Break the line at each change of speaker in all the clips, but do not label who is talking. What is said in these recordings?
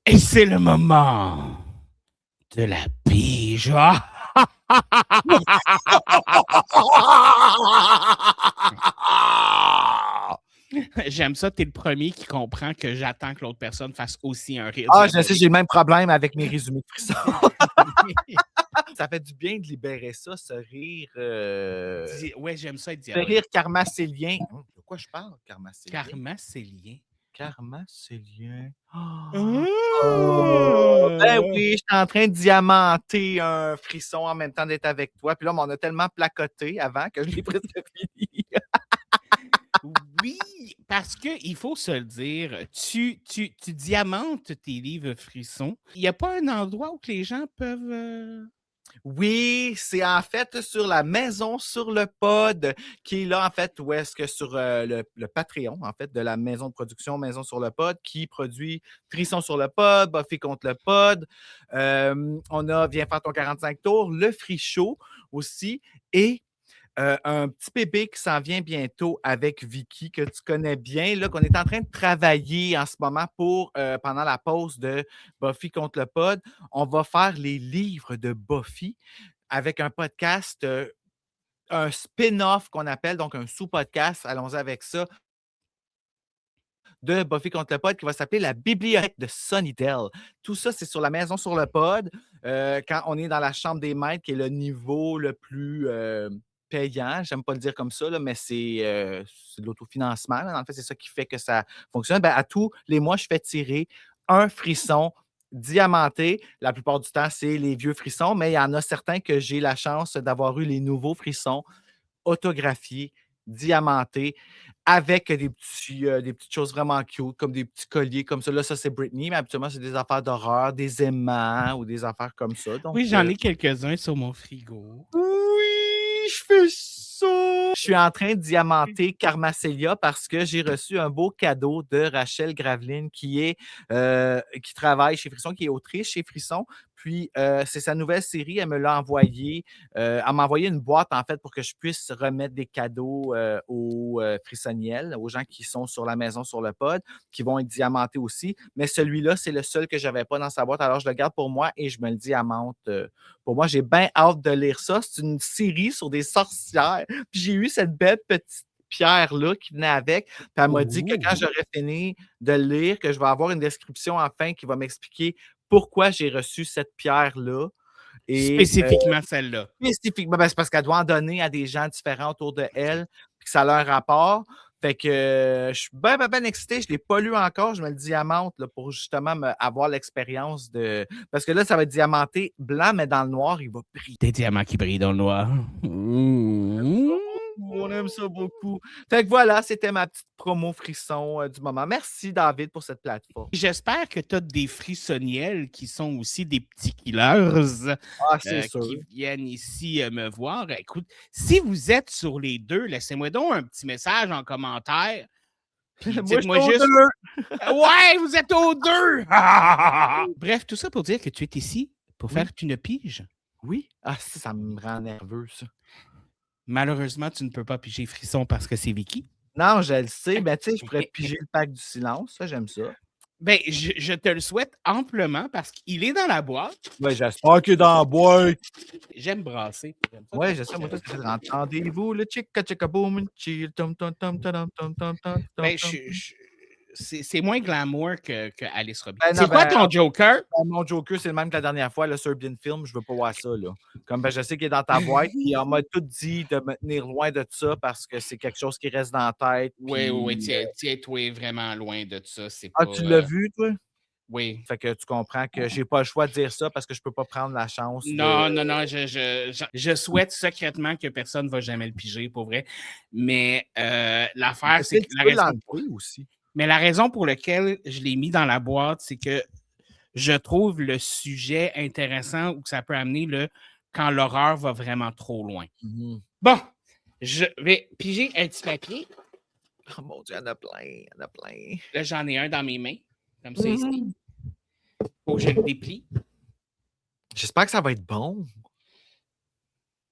Et c'est le moment de la pige. J'aime ça, t'es le premier qui comprend que j'attends que l'autre personne fasse aussi un rire
Ah, je sais,
diabolique.
j'ai le même problème avec mes résumés de frissons. Ça fait du bien de libérer ça, ce rire.
Ouais, j'aime ça être
Ce
diabolique.
rire karmacélien. De quoi je parle, karmacélien?
Karmacélien.
Karmacélien.
Ah!
Ben oui, j'étais en train de diamanter un frisson en même temps d'être avec toi. Puis là, on a tellement placoté avant que je l'ai presque fini.
Oui, parce qu'il faut se le dire, tu diamantes tes livres frissons. Il n'y a pas un endroit où que les gens peuvent...
Oui, c'est en fait sur la maison sur le pod, qui est là, en fait, où est-ce que sur le Patreon, en fait, de la maison de production Maison sur le pod, qui produit Frisson sur le pod, Buffy contre le pod. On a Viens faire ton 45 tours, le Free Show aussi, et un petit bébé qui s'en vient bientôt avec Vicky, que tu connais bien, là, qu'on est en train de travailler en ce moment pour, pendant la pause de Buffy contre le pod. On va faire les livres de Buffy avec un podcast, un spin-off qu'on appelle, donc un sous-podcast, allons-y avec ça, de Buffy contre le pod qui va s'appeler La Bibliothèque de Sunnydale. Tout ça, c'est sur la maison sur le pod. Quand on est dans la chambre des maîtres, qui est le niveau le plus payant, j'aime pas le dire comme ça, là, mais c'est de l'autofinancement. En fait, c'est ça qui fait que ça fonctionne. Ben, à tous les mois, je fais tirer un frisson diamanté. La plupart du temps, c'est les vieux frissons, mais il y en a certains que j'ai la chance d'avoir eu les nouveaux frissons autographiés, diamantés, avec des petites choses vraiment cute, comme des petits colliers comme ça. Là, ça, c'est Britney, mais habituellement, c'est des affaires d'horreur, des aimants ou des affaires comme ça. Donc,
Oui, j'en ai quelques-uns sur mon frigo.
oui, je fais ça! Je suis en train de diamanter Karmacélia parce que j'ai reçu un beau cadeau de Rachel Graveline qui travaille chez Frisson, qui est autrice chez Frisson. Puis, c'est sa nouvelle série. Elle me l'a envoyé. Elle m'a envoyé une boîte, en fait, pour que je puisse remettre des cadeaux aux frissonniels, aux gens qui sont sur la maison, sur le pod, qui vont être diamantés aussi. Mais celui-là, c'est le seul que je n'avais pas dans sa boîte. Alors, je le garde pour moi et je me le diamante pour moi. J'ai bien hâte de lire ça. C'est une série sur des sorcières. Puis j'ai eu cette belle petite pierre-là qui venait avec. Puis elle m'a dit que quand j'aurais fini de le lire, que je vais avoir une description enfin qui va m'expliquer pourquoi j'ai reçu cette pierre-là. Et
Spécifiquement celle-là.
spécifiquement, ben, c'est parce qu'elle doit en donner à des gens différents autour de elle, puis que ça a un rapport. Fait que je suis bien, bien, bien excité. Je ne l'ai pas lu encore. Je me le diamante là, pour justement avoir l'expérience de. Parce que là, ça va être diamanté blanc, mais dans le noir, il va briller.
Des diamants qui brillent dans le noir.
On aime ça beaucoup. Fait que voilà, c'était ma petite promo frisson du moment. Merci, David, pour cette plateforme.
J'espère que tu as des frissonniels qui sont aussi des petits killers
Ah, c'est sûr.
qui viennent ici me voir. Écoute, si vous êtes sur les deux, laissez-moi donc un petit message en commentaire. Dites-moi juste. Ouais, vous êtes aux deux! Bref, tout ça pour dire que tu es ici pour faire une pige.
Oui. Ah, ça me rend nerveux, ça.
Malheureusement, tu ne peux pas piger Frisson parce que c'est Vicky.
Non, je le sais. Ben, tu sais, je pourrais piger le pack du silence. Ça, j'aime ça.
Ben, je te le souhaite amplement parce qu'il est dans la boîte.
Oui, j'espère qu'il est dans la boîte.
J'aime brasser.
Oui, je sais. Moi, tout, c'est entendez-vous le chicka chicka boom chill tom tom tom tom tom tom tom.
Ben, c'est moins glamour que Alice Robin.
Ben,
C'est quoi ton Joker?
Ben, mon Joker, c'est le même que la dernière fois, le Serbian Film. Je veux pas voir ça, là. Comme ben, je sais qu'il est dans ta boîte, puis on m'a tout dit de me tenir loin de ça parce que c'est quelque chose qui reste dans la tête.
Oui, tiens-toi vraiment loin de ça.
Ah, tu l'as vu, toi?
Oui.
Fait que tu comprends que j'ai pas le choix de dire ça parce que je peux pas prendre la chance.
Non, je souhaite secrètement que personne ne va jamais le piger, pour vrai. Mais l'affaire, c'est que la raison pour laquelle je l'ai mis dans la boîte, c'est que je trouve le sujet intéressant ou que ça peut amener quand l'horreur va vraiment trop loin. Bon, je vais piger un petit papier.
Oh mon Dieu, il y en a plein, il y en a plein.
Là, j'en ai un dans mes mains, comme ça ici. Faut que je le déplie.
J'espère que ça va être bon.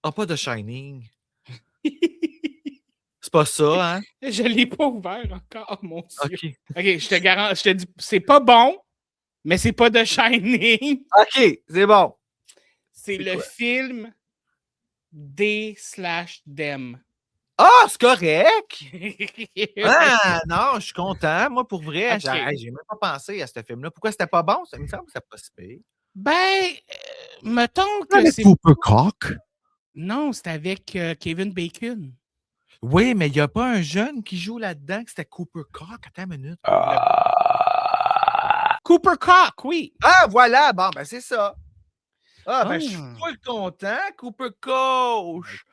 Ah, pas de Shining. C'est pas ça, hein?
Je l'ai pas ouvert encore, mon Dieu.
OK.
OK, je te garantis, je te dis, c'est pas bon, Mais c'est pas The Shining.
OK, c'est bon.
C'est le film D/Them.
Ah, c'est correct! Ah, non, je suis content. Moi, pour vrai, j'ai même pas pensé à ce film-là. Pourquoi c'était pas bon? Ça me semble que c'était pas si pire.
Ben, mettons que c'est...
Cooper Cock?
Non, c'était avec Kevin Bacon.
Oui, mais il n'y a pas un jeune qui joue là-dedans que c'était Cooper Cock. Attends une minute.
Cooper Cock, oui.
Ah, voilà. Bon, ben c'est ça. Ah, ben je suis full content. Cooper Coach.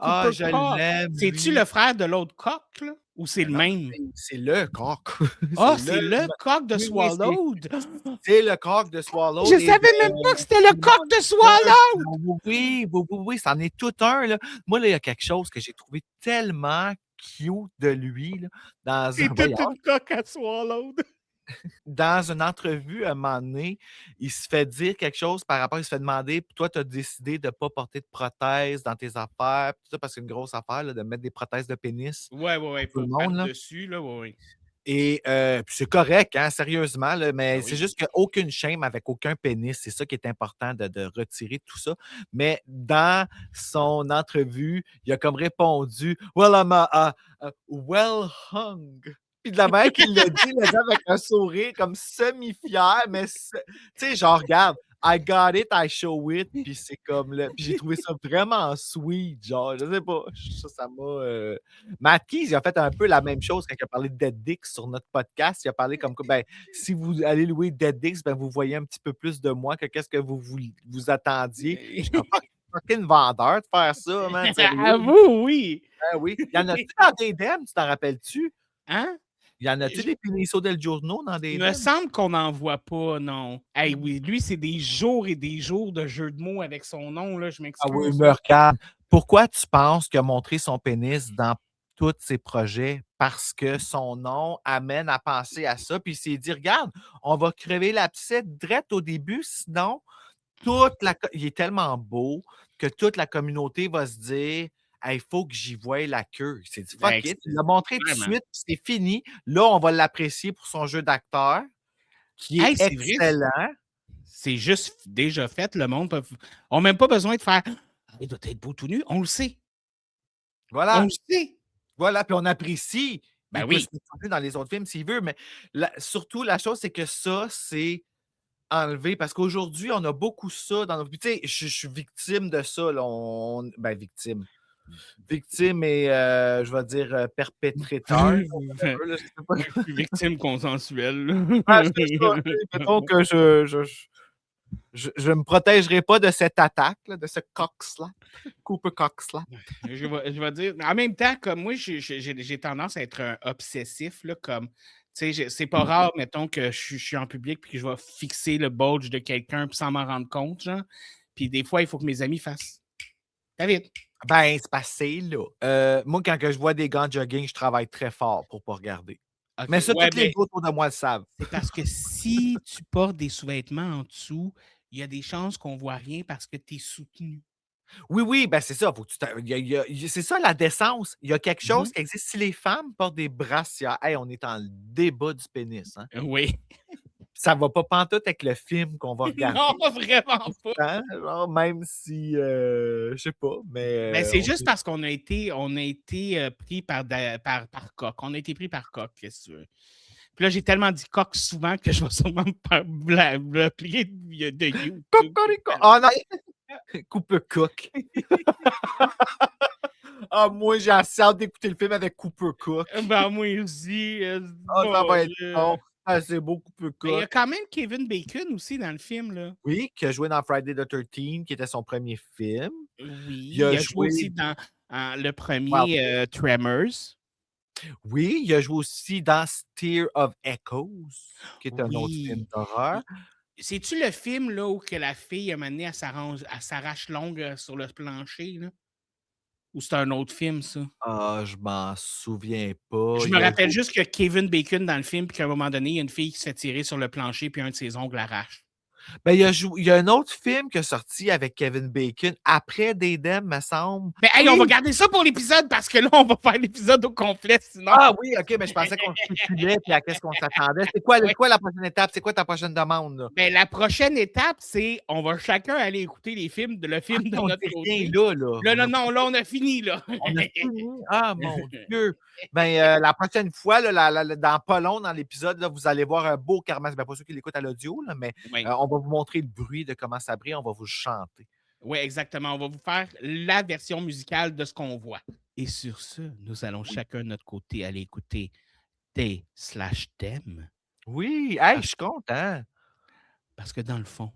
Ah, je l'aime.
C'est-tu le frère de l'autre coq, là? Ou c'est le même?
C'est le coq.
Ah, c'est le coq de Swallowed!
C'est le coq de Swallowed.
Je savais même pas que c'était le coq de Swallowed!
Oui, c'en est tout un, là. Moi, là, il y a quelque chose que j'ai trouvé tellement cute de lui, là, dans
c'est toute une coque à Swallowed.
Dans une entrevue, à un moment donné, il se fait dire quelque chose par rapport, il se fait demander, toi, tu as décidé de ne pas porter de prothèse dans tes affaires, tout ça, parce que c'est une grosse affaire, là, de mettre des prothèses de pénis.
Ouais,
Tout le
faut
monde, là.
dessus, là, ouais.
Et puis c'est correct, hein, sérieusement, là, mais c'est juste qu'aucune shame avec aucun pénis. C'est ça qui est important de retirer tout ça. Mais dans son entrevue, il a comme répondu Well, I'm well hung. Puis de la manière qu'il l'a dit, le gars avec un sourire comme semi-fier, mais tu sais, genre, regarde, I got it, I show it. Puis c'est comme le. Puis j'ai trouvé ça vraiment sweet, genre, je sais pas. Ça m'a. Matt Keys, il a fait un peu la même chose quand il a parlé de Dead Dicks sur notre podcast. Il a parlé comme quoi, ben, si vous allez louer Dead Dicks, ben, vous voyez un petit peu plus de moi que qu'est-ce que vous attendiez. Je suis un fucking vendeur de faire ça, man.
Avoue, oui.
Oui. Il y en a-tu dans des Dem, tu t'en rappelles-tu?
Hein?
Il y en a-tu des Pinisso del Giorno dans des
Il me semble qu'on n'en voit pas, non. Hey, oui, lui, c'est des jours et des jours de jeux de mots avec son nom, là, je m'excuse.
Ah oui, me regarde. Pourquoi tu penses qu'il a montré son pénis dans tous ses projets? Parce que son nom amène à penser à ça. Puis il s'est dit, regarde, on va crever l'abcès direct au début, sinon, il est tellement beau que toute la communauté va se dire, il faut que j'y voie la queue. Il s'est dit, fuck it. Il l'a montré tout de suite, c'est fini. Là, on va l'apprécier pour son jeu d'acteur, qui est excellent.
C'est juste déjà fait. Le monde n'a même pas besoin de faire il doit être beau tout nu. On le sait.
Voilà.
On le sait.
Voilà, puis on apprécie.
Ben
il peut se retrouver dans les autres films s'il veut, mais surtout, la chose, c'est que ça, c'est enlevé parce qu'aujourd'hui, on a beaucoup ça dans nos vies. Tu sais, je suis victime de ça. Là, ben, victime. Victime et, je vais dire, perpétrateur.
Victime consensuelle.
C'est ça. Mettons que je ne me protégerai pas de cette attaque, là, de ce cock-slap. Cooper cock-slap.
Je vais dire, en même temps, comme moi, j'ai tendance à être un obsessif, là, comme, tu sais, c'est pas rare, mettons, que je suis en public puis que je vais fixer le bulge de quelqu'un puis sans m'en rendre compte, genre. Puis des fois, il faut que mes amis fassent. David.
Ben, c'est passé, là. Moi, quand je vois des gants de jogging, je travaille très fort pour pas regarder. Okay. Mais ça, tous les gars autour de moi le savent.
C'est parce que si tu portes des sous-vêtements en dessous, il y a des chances qu'on ne voit rien parce que tu es soutenu.
Oui, ben c'est ça. Faut que c'est ça la décence. Il y a quelque chose qui existe. Si les femmes portent des brassières, on est dans le débat du pénis. Hein?
Oui.
Ça va pas pantoute avec le film qu'on va regarder.
Non, vraiment pas.
Genre, même si, je sais pas, mais...
Ben, c'est juste parce qu'on a été pris par coq. On a été pris par coq, qu'est-ce que tu veux. Puis là, j'ai tellement dit coq souvent que je vais sûrement me plier de YouTube.
Cocorico! Ah non! Cooper Cook. Ah, moi, j'ai assez hâte d'écouter le film avec Cooper Cook.
Ben, moi aussi.
Ça va être bon. Ah, c'est beau, Cooper Cook.
Il y a quand même Kevin Bacon aussi dans le film, là.
Oui, qui a joué dans Friday the 13th, qui était son premier film.
Oui, il a joué aussi dans le premier Tremors.
Oui, il a joué aussi dans Steer of Echoes, qui est un autre film d'horreur.
C'est-tu le film là, où que la fille, à un moment donné, elle s'arrache longue sur le plancher? Là? Ou c'est un autre film, ça?
Ah, je m'en souviens pas.
Je me rappelle juste qu'il y a Kevin Bacon dans le film, puis qu'à un moment donné, il y a une fille qui se fait tirer sur le plancher, puis un de ses ongles arrache.
Ben, il y a un autre film qui est sorti avec Kevin Bacon après Daydem, me semble.
Mais hey, on va garder ça pour l'épisode parce que là, on va faire l'épisode au complet sinon.
Ah oui, OK, mais je pensais qu'on spéculait puis à qu'est-ce qu'on s'attendait. C'est quoi la prochaine étape? C'est quoi ta prochaine demande? Là?
Ben, la prochaine étape, c'est on va chacun aller écouter le film de notre côté. Là, on a fini, là.
On a fini? Ah, mon Dieu! Ben, la prochaine fois, là, dans pas long, dans l'épisode, là, vous allez voir un beau Karma. Ben, pas ceux qui l'écoutent à l'audio, là, mais on va vous montrer le bruit de comment ça brille. On va vous chanter.
Oui, exactement. On va vous faire la version musicale de ce qu'on voit. Et sur ce, nous allons chacun de notre côté aller écouter T/Thème.
Oui, hey, je suis content.
Parce que dans le fond,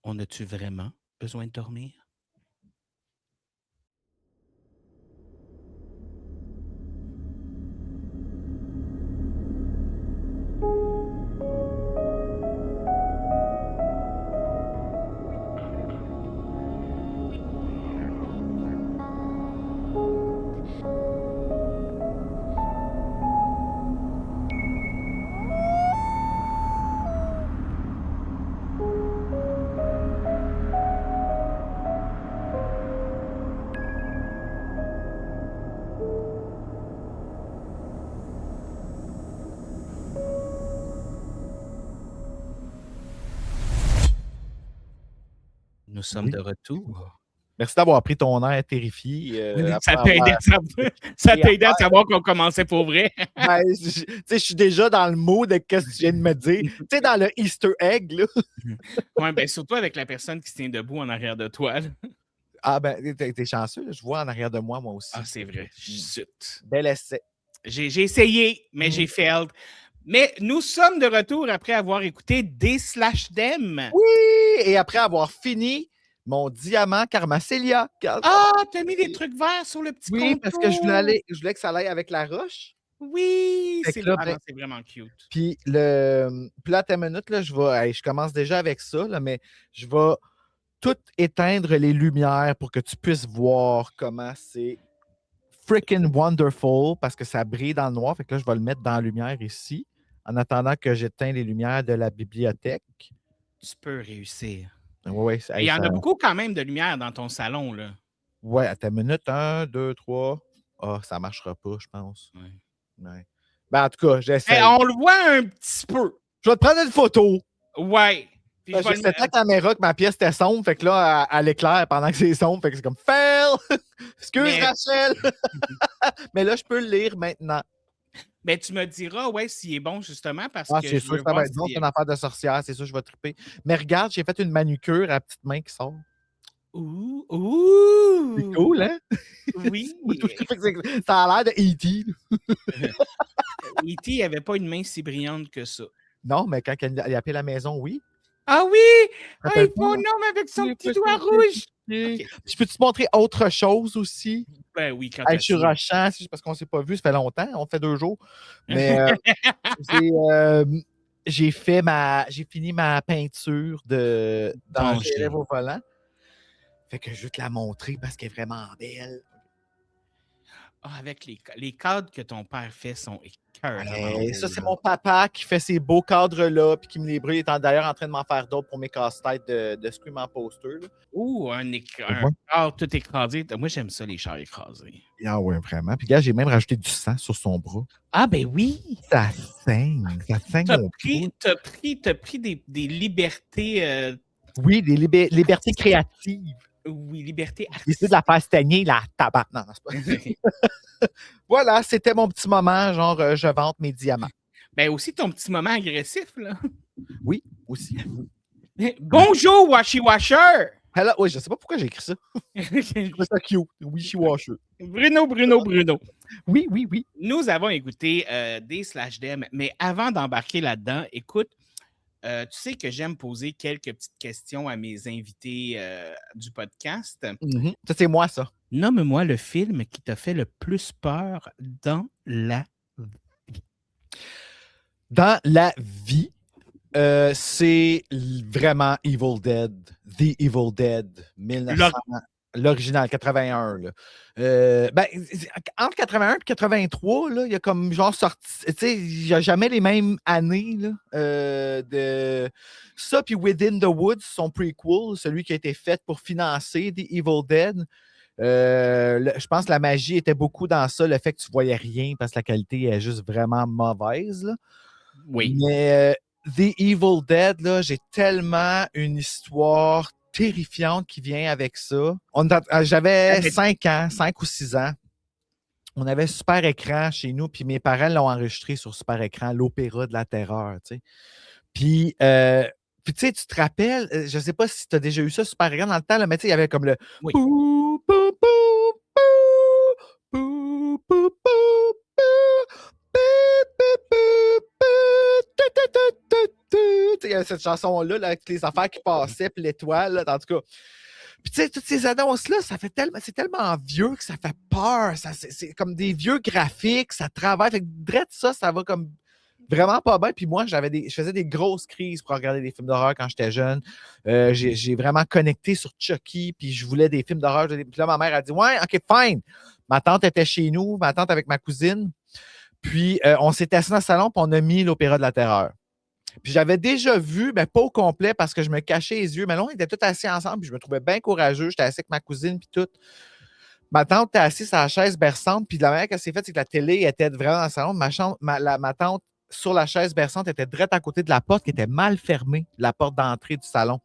on a-tu vraiment besoin de dormir? Nous sommes de retour.
Merci d'avoir pris ton air terrifié.
Ça t'a aidé à savoir qu'on commençait pour vrai.
Ben, je suis déjà dans le mot de ce que tu viens de me dire. Tu sais, dans le Easter egg, là.
Oui, ben surtout avec la personne qui se tient debout en arrière de toi. Là.
Ah, ben, t'es chanceux, là. Je vois en arrière de moi aussi.
Ah, c'est vrai. Chut.
Bel essai.
J'ai essayé, mais j'ai failed. Mais nous sommes de retour après avoir écouté D/Dem.
Oui! Et après avoir fini mon diamant Karmacelia.
Ah, t'as mis des trucs verts sur le petit contour.
Oui, parce que je voulais que ça aille avec la roche.
Oui, c'est vraiment cute.
Puis là, à ta minute, là, je commence déjà avec ça, là, mais je vais tout éteindre les lumières pour que tu puisses voir comment c'est freaking wonderful parce que ça brille dans le noir. Fait que là, je vais le mettre dans la lumière ici en attendant que j'éteins les lumières de la bibliothèque.
Tu peux réussir.
Ouais,
il y en a beaucoup quand même de lumière dans ton salon, là.
Ouais, à ta minute, 1, 2, 3. Ah, ça ne marchera pas, je pense. Ouais. Ben, en tout cas, j'essaie.
On le voit un petit peu.
Je vais te prendre une photo.
Ouais.
J'ai cette la caméra que ma pièce était sombre, fait que là, elle éclaire pendant que c'est sombre, fait que c'est comme fail! Excuse Rachel! Mais là, je peux le lire maintenant.
Mais tu me diras, ouais, s'il est bon, justement, parce que.
C'est sûr que ça va être bon, c'est une affaire de sorcière, c'est sûr, je vais triper. Mais regarde, j'ai fait une manucure à la petite main qui sort.
Ouh!
C'est cool, hein?
Oui!
Ça a l'air de E.T.
E.T. n'avait pas une main si brillante que ça.
Non, mais quand il a appelé la maison, oui.
Ah oui! Ah, il faut un homme avec son petit doigt rouge!
Okay. Je peux te montrer autre chose aussi?
Ben oui, quand
je suis rushant, c'est parce qu'on ne s'est pas vu, ça fait longtemps, on fait 2 jours. Mais j'ai fini ma peinture dans le rêve au volant. Fait que je veux te la montrer parce qu'elle est vraiment belle.
Ah, avec les cadres que ton père fait sont écœurants.
Ça, c'est mon papa qui fait ces beaux cadres-là puis qui me les brille. Il est d'ailleurs en train de m'en faire d'autres pour mes casse-têtes de Scream en poster. Là.
Ouh, un char tout écrasé. Moi, j'aime ça, les chars écrasés.
Ah ouais, vraiment. Puis gars, j'ai même rajouté du sang sur son bras.
Ah ben oui!
Ça saigne. Ça saigne.
T'as pris des libertés...
Oui, des libertés créatives.
Oui, liberté artistique.
J'ai essayé de la faire saigner, la tabac. Non, c'est pas. Voilà, c'était mon petit moment, genre, je vante mes diamants.
Ben aussi ton petit moment agressif, là.
Oui, aussi.
Bonjour, Washy Washer!
Hello. Oui, je sais pas pourquoi j'ai écrit ça. Je trouve ça cute. Wishy Washer.
Bruno.
Oui.
Nous avons écouté D/Dem, mais avant d'embarquer là-dedans, écoute, tu sais que j'aime poser quelques petites questions à mes invités du podcast.
Mm-hmm. Ça, c'est moi, ça.
Nomme-moi le film qui t'a fait le plus peur dans la vie.
Dans la vie, c'est vraiment Evil Dead. The Evil Dead. 1900. L'original, 81. Là. Entre 81 et 83, là, il y a comme genre sorti. Tu sais, il n'y a jamais les mêmes années. Là, ça, puis Within the Woods, son prequel, celui qui a été fait pour financer The Evil Dead. Je pense que la magie était beaucoup dans ça, le fait que tu ne voyais rien parce que la qualité est juste vraiment mauvaise. Là.
Oui.
Mais The Evil Dead, là, j'ai tellement une histoire terrifiante qui vient avec ça. J'avais 5 ou 6 ans. On avait super écran chez nous, puis mes parents l'ont enregistré sur super écran, l'opéra de la terreur, tu sais. Puis tu sais, tu te rappelles, je ne sais pas si tu as déjà eu ça super écran dans le temps, là, mais tu sais, il y avait comme le
Oui.
Il y avait cette chanson-là là, avec les affaires qui passaient, puis l'étoile, là, en tout cas. Puis tu sais, toutes ces annonces-là, c'est tellement vieux que ça fait peur. C'est comme des vieux graphiques, ça travaille. Fait que drette ça va comme vraiment pas bien. Puis moi, je faisais des grosses crises pour regarder des films d'horreur quand j'étais jeune. J'ai vraiment connecté sur Chucky, puis je voulais des films d'horreur. Puis là, ma mère a dit « Ouais, OK, fine. » Ma tante était chez nous, ma tante avec ma cousine. Puis on s'est assis dans le salon, puis on a mis l'Opéra de la Terreur. Puis j'avais déjà vu, mais pas au complet parce que je me cachais les yeux. Mais là, on était tous assis ensemble, puis je me trouvais bien courageux. J'étais assis avec ma cousine, puis tout. Ma tante était assise à la chaise berçante, puis de la manière qu'elle s'est faite, c'est que la télé était vraiment dans le salon. Ma tante, sur la chaise berçante, était direct à côté de la porte qui était mal fermée, la porte d'entrée du salon.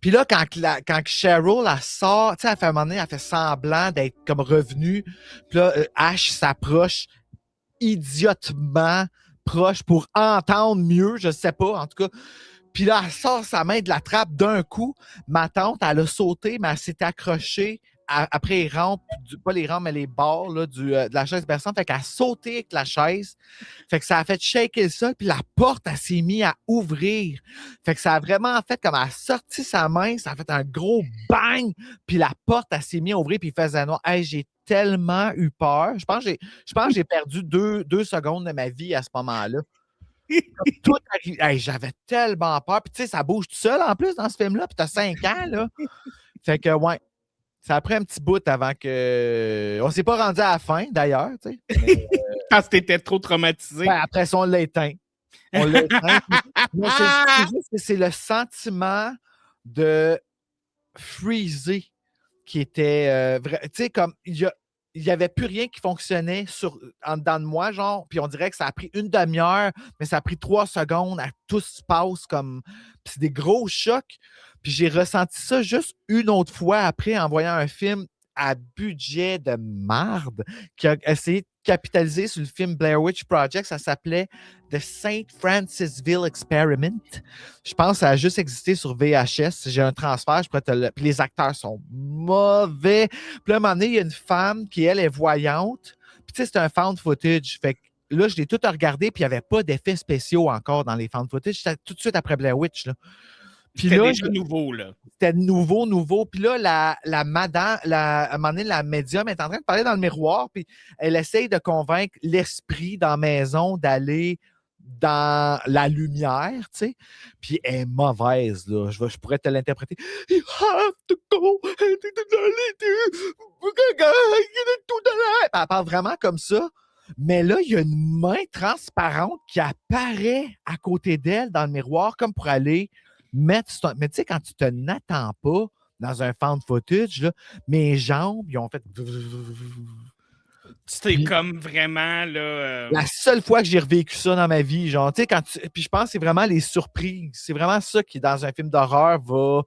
Puis là, quand Cheryl, elle sort, tu sais, elle fait un moment donné, elle fait semblant d'être comme revenue. Puis là, Ash s'approche idiotement proche pour entendre mieux, je sais pas, en tout cas. Puis là, elle sort sa main de la trappe d'un coup. Ma tante, elle a sauté, mais elle s'est accrochée après les rampes, pas les rampes, mais les barres là, de la chaise berçante. Fait qu'elle a sauté avec la chaise. Fait que ça a fait shaker le sol, puis la porte, elle s'est mise à ouvrir. Fait que ça a vraiment fait comme elle a sorti sa main, ça a fait un gros bang, puis la porte, elle s'est mise à ouvrir, puis il faisait noir. Hey, j'ai tellement eu peur. Je pense que j'ai perdu 2 secondes de ma vie à ce moment-là. Tout arrive. Hey, j'avais tellement peur. Puis tu sais, ça bouge tout seul en plus dans ce film-là. Puis t'as 5 ans, là. Fait que, ouais. Ça a pris un petit bout avant que. On s'est pas rendu à la fin, d'ailleurs. Tu sais.
Parce que t'étais trop traumatisé.
Ben, après ça, on l'a éteint. C'est juste que c'est le sentiment de freezer qui était vrai. Tu sais, comme il n'y avait plus rien qui fonctionnait en dedans de moi, genre, puis on dirait que ça a pris une demi-heure, mais ça a pris 3 secondes, tout se passe comme. Puis c'est des gros chocs. Puis j'ai ressenti ça juste une autre fois après en voyant un film à budget de marde qui a essayé de capitaliser sur le film Blair Witch Project. Ça s'appelait The St. Francisville Experiment. Je pense que ça a juste existé sur VHS. J'ai un transfert, je pourrais te le. Puis les acteurs sont mauvais. Puis là, à un moment donné, il y a une femme qui, elle, est voyante. Puis tu sais, c'est un found footage. Fait que là, je l'ai tout regardé, puis il n'y avait pas d'effets spéciaux encore dans les found footage. C'était tout de suite après Blair Witch, là.
C'était là, déjà nouveau, là.
C'était nouveau. Puis là, la madame, à un moment donné, la médium est en train de parler dans le miroir, puis elle essaye de convaincre l'esprit dans la maison d'aller dans la lumière, tu sais. Puis elle est mauvaise, là. Je pourrais te l'interpréter. You have to go into the elle parle vraiment comme ça. Mais là, il y a une main transparente qui apparaît à côté d'elle dans le miroir, comme pour aller mettre. Mais tu sais, quand tu te n'attends pas dans un found footage, là, mes jambes, ils ont fait.
C'était comme vraiment, là.
La seule fois que j'ai revécu ça dans ma vie, genre, tu sais, puis je pense que c'est vraiment les surprises. C'est vraiment ça qui, dans un film d'horreur, va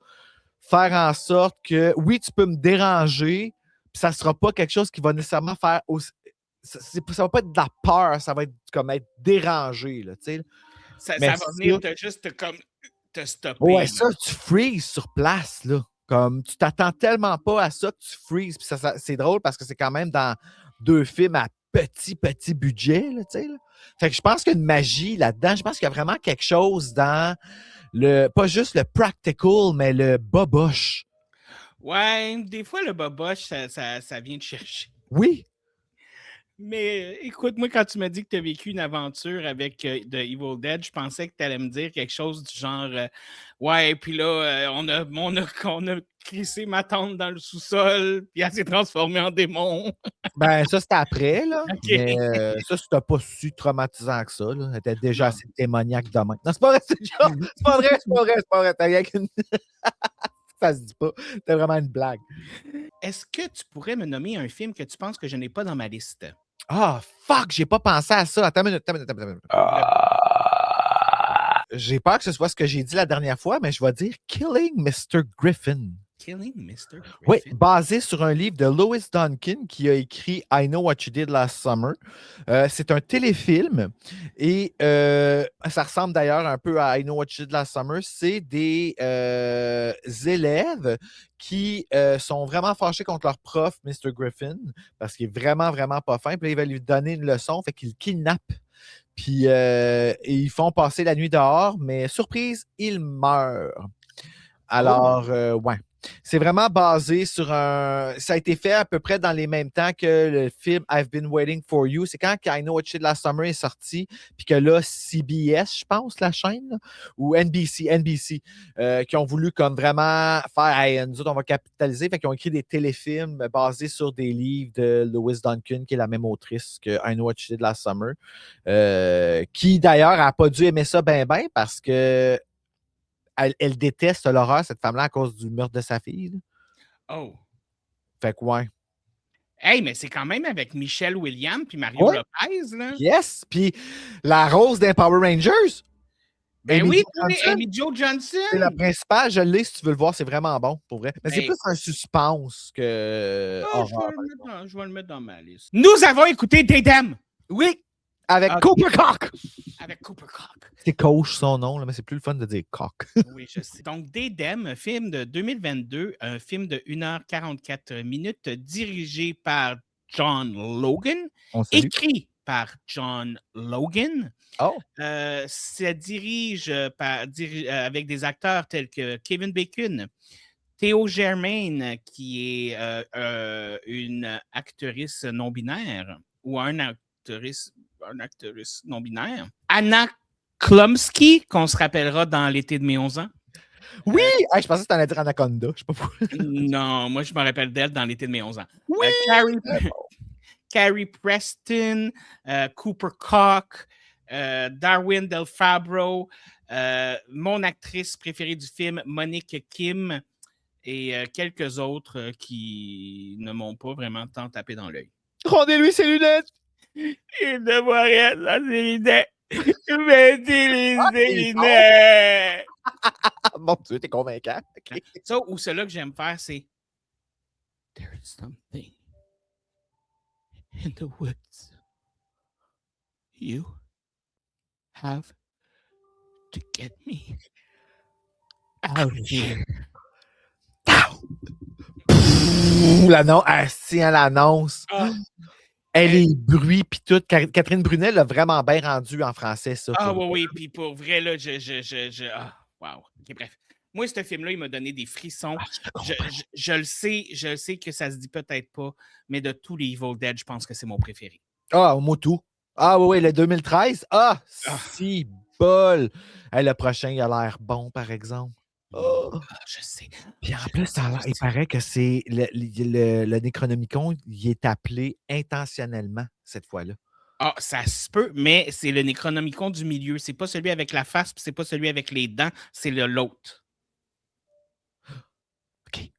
faire en sorte que, oui, tu peux me déranger, puis ça sera pas quelque chose qui va nécessairement faire aussi. Ça va pas être de la peur, ça va être comme être dérangé, là, tu sais.
Ça va venir juste comme te stopper.
Ouais, ça, tu freezes sur place, là. Comme, tu t'attends tellement pas à ça que tu freezes. Puis ça, c'est drôle parce que c'est quand même dans 2 films à petit budget, là, tu sais. Fait que je pense qu'il y a une magie là-dedans. Je pense qu'il y a vraiment quelque chose dans pas juste le practical, mais le boboche.
Ouais, des fois, le boboche, ça vient te chercher.
Oui.
Mais écoute, moi, quand tu m'as dit que tu as vécu une aventure avec The Evil Dead, je pensais que tu allais me dire quelque chose du genre ouais, puis là, on a crissé ma tante dans le sous-sol, puis elle s'est transformée en démon.
Ben, ça, c'était après, là.
OK.
Mais ça, c'était pas si traumatisant que ça, là. Elle était déjà
Non.
assez démoniaque demain. Non, c'est pas vrai, c'est pas vrai, c'est pas vrai, c'est pas vrai. T'as rien qu'une. Ça se dit pas. C'était vraiment une blague.
Est-ce que tu pourrais me nommer un film que tu penses que je n'ai pas dans ma liste?
Ah, fuck, j'ai pas pensé à ça. Attends une minute. J'ai peur que ce soit ce que j'ai dit la dernière fois, mais je vais dire Killing Mr. Griffin.
Killing Mr. Griffin.
Oui, basé sur un livre de Lois Duncan qui a écrit I Know What You Did Last Summer. C'est un téléfilm et ça ressemble d'ailleurs un peu à I Know What You Did Last Summer. C'est des élèves qui sont vraiment fâchés contre leur prof, Mr. Griffin, parce qu'il est vraiment, vraiment pas fin. Puis là, ils veulent lui donner une leçon, fait qu'ils le kidnappent. Puis ils font passer la nuit dehors, mais surprise, il meurt. Alors, ouais. C'est vraiment basé sur un. Ça a été fait à peu près dans les mêmes temps que le film I've Been Waiting for You. C'est quand I Know What You Did Last Summer est sorti, puis que là, CBS, je pense, la chaîne, là, ou NBC, qui ont voulu comme vraiment faire hey, nous autres, on va capitaliser. Fait qu'ils ont écrit des téléfilms basés sur des livres de Lois Duncan, qui est la même autrice que I Know What You Did Last Summer, qui d'ailleurs n'a pas dû aimer ça ben parce que elle déteste l'horreur, cette femme-là, à cause du meurtre de sa fille. Là.
Oh.
Fait que, ouais.
Hey, mais c'est quand même avec Michelle Williams puis Mario Lopez, là.
Yes! Puis la rose des Power Rangers.
Ben oui, Amy Jo Johnson.
C'est la principale, je l'ai si tu veux le voir, c'est vraiment bon, pour vrai. Mais c'est plus un suspense que horreur.
Je vais le mettre dans ma liste. Nous avons écouté Daydam.
Oui! Avec Cooper Cock!
Avec Cooper Cock.
C'est Coach son nom, là, mais c'est plus le fun de dire Cock.
Oui, je sais. Donc, Daydam, un film de 2022, un film de 1h44 minutes, dirigé par John Logan, écrit par John Logan.
Oh!
Ça dirige avec des acteurs tels que Kevin Bacon, Théo Germain, qui est une actrice non-binaire, ou un actrice non-binaire. Anna Klumsky, qu'on se rappellera dans l'été de mes 11 ans.
Oui! Je pensais que tu allais dire Anaconda. Je sais pas pourquoi.
Non, moi, je me rappelle d'elle dans l'été de mes 11 ans.
Oui!
Carrie Preston, Cooper Cock, Darwin Del Fabro, mon actrice préférée du film, Monique Kim, et quelques autres qui ne m'ont pas vraiment tant tapé dans l'œil.
Rendez-lui ses lunettes!
Il ne voit rien dans ses lunettes. Mettez les lunettes!
Mon Dieu, t'es convaincant. Okay.
Ça, ou celui que j'aime faire, c'est There is something in the woods. You have to get me out of here.
L'annonce. Les bruits puis tout. Catherine Brunet l'a vraiment bien rendu en français, ça.
Oui, puis pour vrai, là, wow. OK, bref. Moi, ce film-là, il m'a donné des frissons. Je le sais que ça se dit peut-être pas, mais de tous les Evil Dead, je pense que c'est mon préféré.
Au Motu. Oui, le 2013. Si bol. Le prochain, il a l'air bon, par exemple.
Je sais.
Puis en plus, il paraît que c'est le Necronomicon, il est appelé intentionnellement cette fois-là.
Ça se peut, mais c'est le Necronomicon du milieu. C'est pas celui avec la face, puis c'est pas celui avec les dents, c'est l'autre.
OK.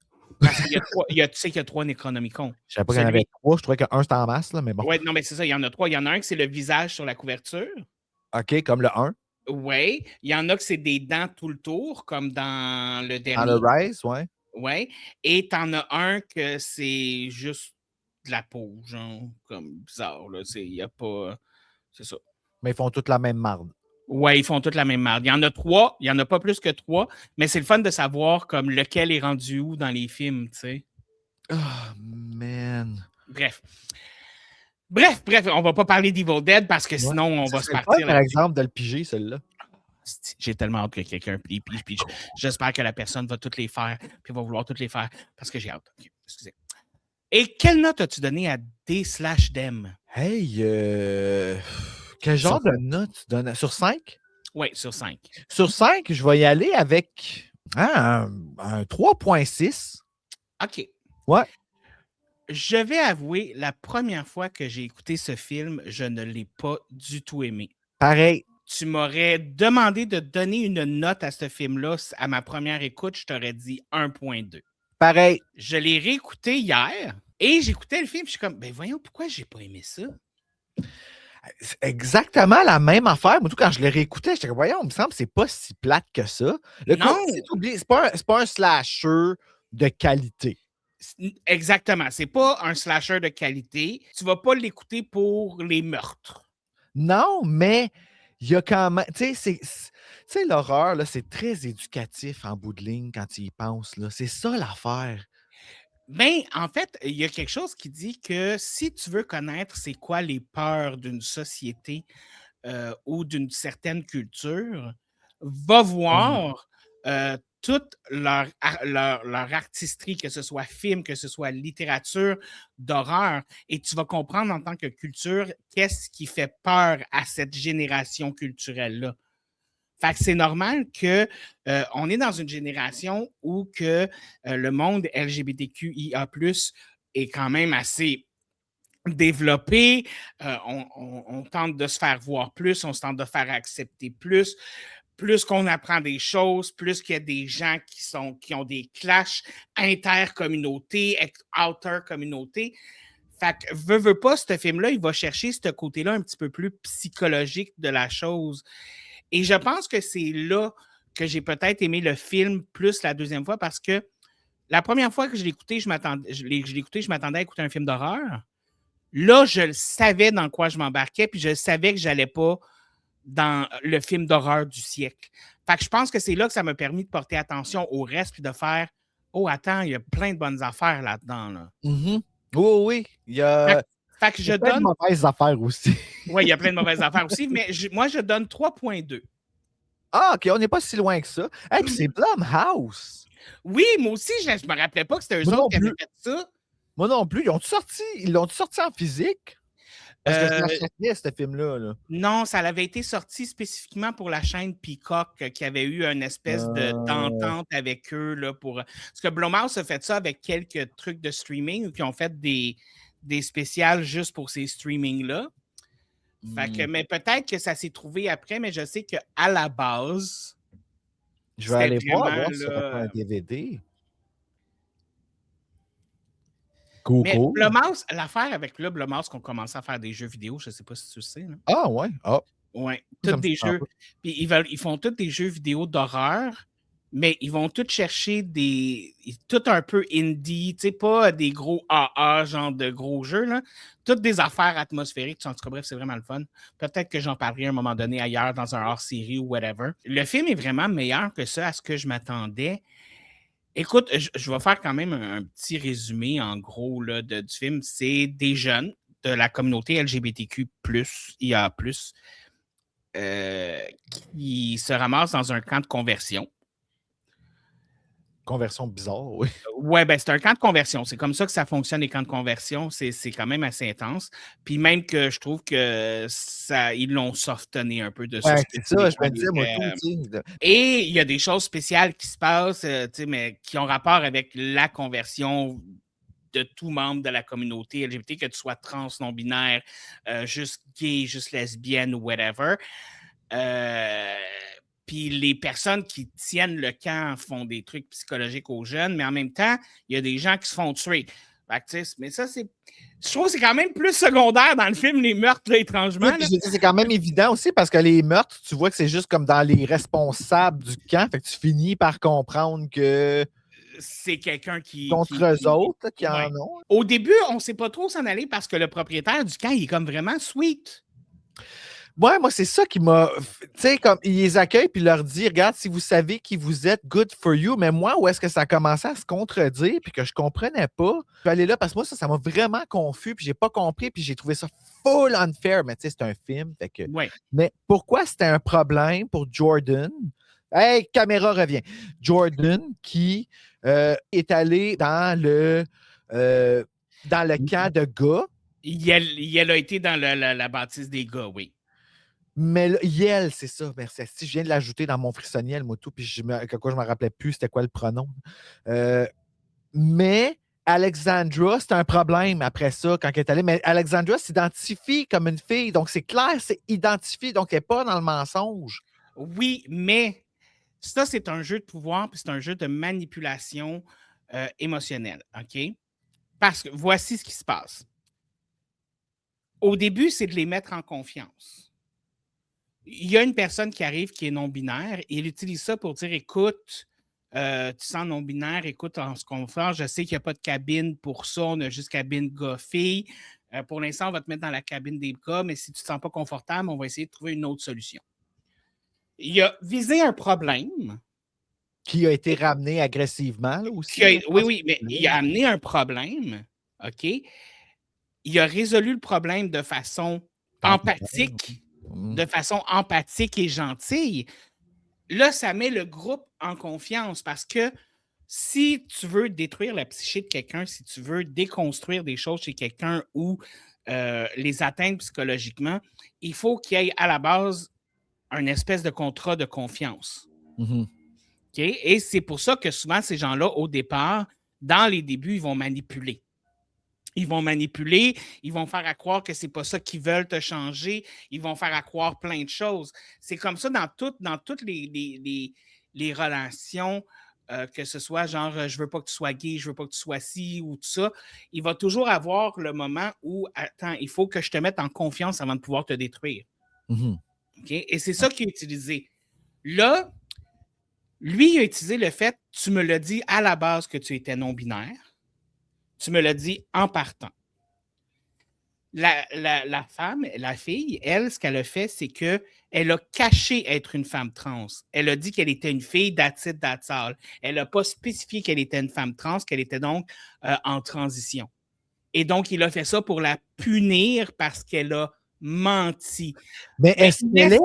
Parce qu'il y a trois, tu sais qu'il y a 3 Necronomicons.
Je savais pas qu'il y en avait 3. Je trouvais qu'un, c'était en masse, là, mais bon.
Oui, non, mais c'est ça, il y en a 3. Il y en a un qui c'est le visage sur la couverture.
OK, comme le 1.
Oui. Il y en a que c'est des dents tout le tour, comme dans le dernier.
Dans le Rise, oui.
Oui. Et t'en as un que c'est juste de la peau, genre, comme bizarre, là. Il y a pas... C'est ça.
Mais ils font toutes la même marde.
Oui, ils font toutes la même marde. Il y en a 3, il n'y en a pas plus que 3, mais c'est le fun de savoir comme lequel est rendu où dans les films, tu sais.
Oh, man.
Bref, on va pas parler d'Evil Dead parce que sinon, on va se partir.
Par exemple, de le piger, celui-là.
J'ai tellement hâte que quelqu'un pige. J'espère que la personne va toutes les faire, puis va vouloir toutes les faire parce que j'ai hâte. Okay, excusez. Et quelle note as-tu donné à D/Dem?
Hey, quel genre de note tu donnes? Sur 5?
Oui, sur 5.
Sur 5, je vais y aller avec un 3,6.
OK.
Ouais.
Je vais avouer, la première fois que j'ai écouté ce film, je ne l'ai pas du tout aimé.
Pareil.
Tu m'aurais demandé de donner une note à ce film-là à ma première écoute, je t'aurais dit 1,2.
Pareil.
Je l'ai réécouté hier et j'écoutais le film, je suis comme, ben voyons, pourquoi j'ai pas aimé ça?
C'est exactement la même affaire. Moi, tout quand je l'ai réécouté, j'étais comme, voyons, il me semble que c'est pas si plate que ça.
Non!
C'est pas un slasher de qualité.
Exactement. C'est pas un slasher de qualité. Tu vas pas l'écouter pour les meurtres.
Non, mais il y a quand même. Tu sais, l'horreur, là, c'est très éducatif en bout de ligne quand tu y penses. Là. C'est ça l'affaire.
Mais en fait, il y a quelque chose qui dit que si tu veux connaître c'est quoi les peurs d'une société ou d'une certaine culture, va voir toute leur artisterie, que ce soit film, que ce soit littérature, d'horreur, et tu vas comprendre en tant que culture qu'est-ce qui fait peur à cette génération culturelle-là. Fait que c'est normal qu'on est dans une génération où que, le monde LGBTQIA+ est quand même assez développé. On tente de se faire voir plus, on se tente de faire accepter plus. Plus qu'on apprend des choses, plus qu'il y a des gens qui ont des clashs intercommunautés, outer-communautés. Fait que, veux pas, ce film-là, il va chercher ce côté-là un petit peu plus psychologique de la chose. Et je pense que c'est là que j'ai peut-être aimé le film plus la deuxième fois parce que la première fois que je l'ai écouté, je m'attendais à écouter un film d'horreur. Là, je le savais dans quoi je m'embarquais, puis je savais que je n'allais pas dans le film d'horreur du siècle. Fait que je pense que c'est là que ça m'a permis de porter attention au reste, puis de faire « Oh, attends, il y a plein de bonnes affaires là-dedans. » là.
Mm-hmm. Oui. Il y a
plein
de mauvaises affaires aussi.
Oui, il y a plein de mauvaises affaires aussi, mais moi, je donne 3,2.
Ah, OK, on n'est pas si loin que ça. Et puis c'est Blumhouse.
Oui, moi aussi, je ne me rappelais pas que c'était eux autres qui avaient fait ça.
Moi non plus. Ils l'ont-tu sorti en physique? Parce que je l'achèterais, ce film-là. Là.
Non, ça avait été sorti spécifiquement pour la chaîne Peacock qui avait eu une espèce d'entente avec eux. Là, parce que Blumhouse a fait ça avec quelques trucs de streaming qui ont fait des spéciales juste pour ces streamings-là. Fait que, mais peut-être que ça s'est trouvé après, mais je sais qu'à la base.
Je vais aller voir si ça pas un DVD.
Cool. Mais Blumhouse, l'affaire avec Blumhouse qu'on commençait à faire des jeux vidéo, je ne sais pas si tu le sais. Là.
Ah ouais? Ah.
Ouais, tous des jeux. Puis ils font tous des jeux vidéo d'horreur, mais ils vont tous chercher tout un peu indie, tu sais, pas des gros AA, genre de gros jeux, là. Toutes des affaires atmosphériques. En tout cas, bref, c'est vraiment le fun. Peut-être que j'en parlerai à un moment donné ailleurs, dans un hors-série ou whatever. Le film est vraiment meilleur que ça, à ce que je m'attendais. Écoute, je vais faire quand même un petit résumé, en gros, là, du film. C'est des jeunes de la communauté LGBTQ+, IA+, qui se ramassent dans un camp de conversion.
Conversion bizarre, oui.
Oui, ben c'est un camp de conversion. C'est comme ça que ça fonctionne, les camps de conversion. C'est quand même assez intense. Puis même que je trouve que ils l'ont softené un peu de ça.
Ouais, c'est ça, je me disais, moi, tout.
Et il y a des choses spéciales qui se passent, mais qui ont rapport avec la conversion de tout membre de la communauté LGBT, que tu sois trans, non-binaire, juste gay, juste lesbienne ou whatever. Puis les personnes qui tiennent le camp font des trucs psychologiques aux jeunes, mais en même temps, il y a des gens qui se font tuer. Mais ça, je trouve que c'est quand même plus secondaire dans le film, les meurtres, là, étrangement.
Oui, c'est quand même évident aussi parce que les meurtres, tu vois que c'est juste comme dans les responsables du camp. Fait que tu finis par comprendre que
c'est quelqu'un qui...
Contre eux autres, qui en ont.
Au début, on ne sait pas trop où s'en aller parce que le propriétaire du camp, il est comme vraiment sweet.
Ouais, moi, c'est ça qui m'a. Tu sais, comme il les accueille puis leur dit regarde, si vous savez qui vous êtes, good for you. Mais moi, où est-ce que ça a commencé à se contredire puis que je comprenais pas? Je suis allé là parce que moi, ça m'a vraiment confus puis j'ai pas compris puis j'ai trouvé ça full unfair. Mais tu sais, c'est un film. Fait que...
Ouais.
Mais pourquoi c'était un problème pour Jordan? Hey, caméra revient. Jordan qui est allé dans le. Dans le camp de gars.
Elle a été dans la bâtisse des gars, oui.
Mais Yel, c'est ça, merci. Si je viens de l'ajouter dans mon frissonniel, moi, tout, puis je me rappelais plus c'était quoi le pronom. Mais Alexandra, c'est un problème après ça, quand elle est allée. Mais Alexandra s'identifie comme une fille, donc c'est clair, c'est identifié, donc elle n'est pas dans le mensonge.
Oui, mais ça, c'est un jeu de pouvoir, puis c'est un jeu de manipulation émotionnelle, OK? Parce que voici ce qui se passe. Au début, c'est de les mettre en confiance. Il y a une personne qui arrive qui est non-binaire et il utilise ça pour dire, écoute, tu sens non-binaire, écoute, on se confort, je sais qu'il n'y a pas de cabine pour ça, on a juste cabine gars-filles. Pour l'instant, on va te mettre dans la cabine des gars, mais si tu ne te sens pas confortable, on va essayer de trouver une autre solution. Il a visé un problème.
Qui a été ramené agressivement, là, aussi.
Oui, mais il a amené un problème, OK? Il a résolu le problème de façon empathique, et gentille. Là, ça met le groupe en confiance parce que si tu veux détruire la psyché de quelqu'un, si tu veux déconstruire des choses chez quelqu'un ou les atteindre psychologiquement, il faut qu'il y ait à la base un espèce de contrat de confiance. Okay? Et c'est pour ça que souvent, ces gens-là, au départ, dans les débuts, ils vont manipuler. Ils vont manipuler, ils vont faire à croire que c'est pas ça qu'ils veulent te changer, ils vont faire à croire plein de choses. C'est comme ça dans toutes les relations, que ce soit genre je veux pas que tu sois gay, je veux pas que tu sois ci ou tout ça. Il va toujours avoir le moment où, attends, il faut que je te mette en confiance avant de pouvoir te détruire. Okay? Et c'est ça qu'il a utilisé. Là, lui, il a utilisé le fait, tu me l'as dit à la base que tu étais non-binaire. Tu me l'as dit en partant. La femme, la fille, elle, ce qu'elle a fait, c'est qu'elle a caché être une femme trans. Elle a dit qu'elle était une fille that's it, that's all. Elle n'a pas spécifié qu'elle était une femme trans, qu'elle était donc en transition. Et donc, il a fait ça pour la punir parce qu'elle a menti.
Mais est-ce qu'elle est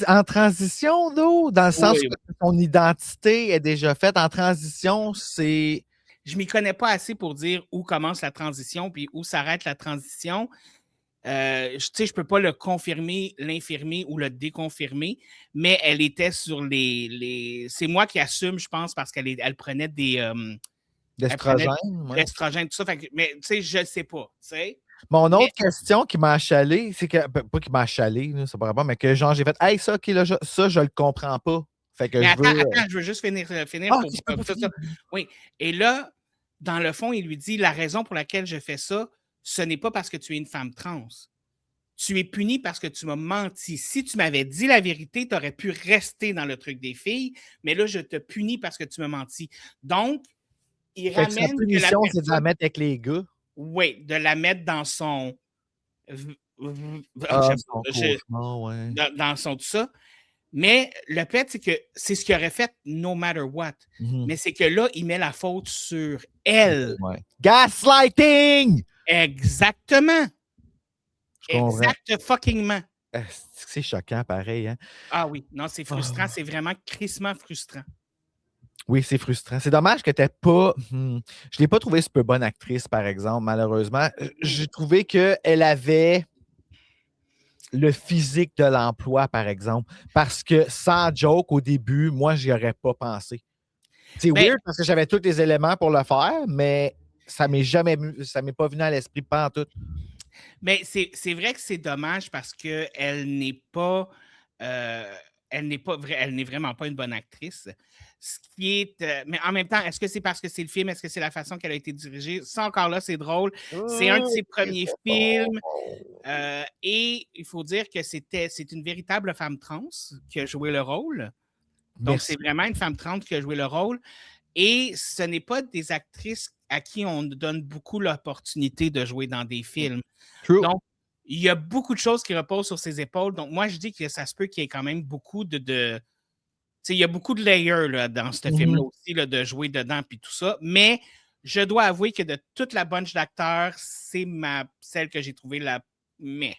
en transition, nous? Dans le sens que son identité est déjà faite en transition, c'est...
Je ne m'y connais pas assez pour dire où commence la transition puis où s'arrête la transition. Je ne peux pas le confirmer, l'infirmer ou le déconfirmer, mais elle était sur les... C'est moi qui assume, je pense, parce qu'elle prenait des...
L'estrogène,
tout ça. Mais tu sais, je ne sais pas. T'sais.
Mon autre question qui m'a achalé, c'est que... Pas qui m'a achalé, c'est pas grave, mais que genre, j'ai fait « Hey, ça, ça, je le comprends pas. » Fait que
attends, je veux juste finir pour ça. Oui. Et là, dans le fond, il lui dit, la raison pour laquelle je fais ça, ce n'est pas parce que tu es une femme trans. Tu es puni parce que tu m'as menti. Si tu m'avais dit la vérité, tu aurais pu rester dans le truc des filles, mais là, je te punis parce que tu m'as menti. Donc, il ramène...
Sa punition, c'est de la mettre avec les gars.
Oui, de la mettre dans son... dans son tout ça. Mais le fait, c'est que c'est ce qu'il aurait fait no matter what. Mais c'est que là, il met la faute sur elle.
Gaslighting!
Exactement. Fuckingment.
C'est choquant, pareil. Hein?
Ah oui, non, c'est frustrant. C'est vraiment crissement frustrant.
Oui, c'est frustrant. C'est dommage que tu n'aies pas... Je ne l'ai pas trouvée super bonne actrice, par exemple, malheureusement. J'ai trouvé qu'elle avait le physique de l'emploi, par exemple. Parce que sans joke, au début, moi, j'y aurais pas pensé. C'est weird parce que j'avais tous les éléments pour le faire, mais ça m'est pas venu à l'esprit pas en tout.
Mais c'est vrai que c'est dommage parce qu'elle n'est pas... elle n'est vraiment pas une bonne actrice. Ce qui est... mais en même temps, est-ce que c'est parce que c'est le film? Est-ce que c'est la façon qu'elle a été dirigée? Ça, encore là, c'est drôle. C'est un de ses premiers films. Et il faut dire que c'est une véritable femme trans qui a joué le rôle. Donc, c'est vraiment une femme trans qui a joué le rôle. Et ce n'est pas des actrices à qui on donne beaucoup l'opportunité de jouer dans des films.
True.
Donc, il y a beaucoup de choses qui reposent sur ses épaules. Donc, moi, je dis que ça se peut qu'il y ait quand même beaucoup de il y a beaucoup de layers là, dans ce film-là aussi, là, de jouer dedans puis tout ça. Mais je dois avouer que de toute la bunch d'acteurs, c'est celle que j'ai trouvée la... Mais.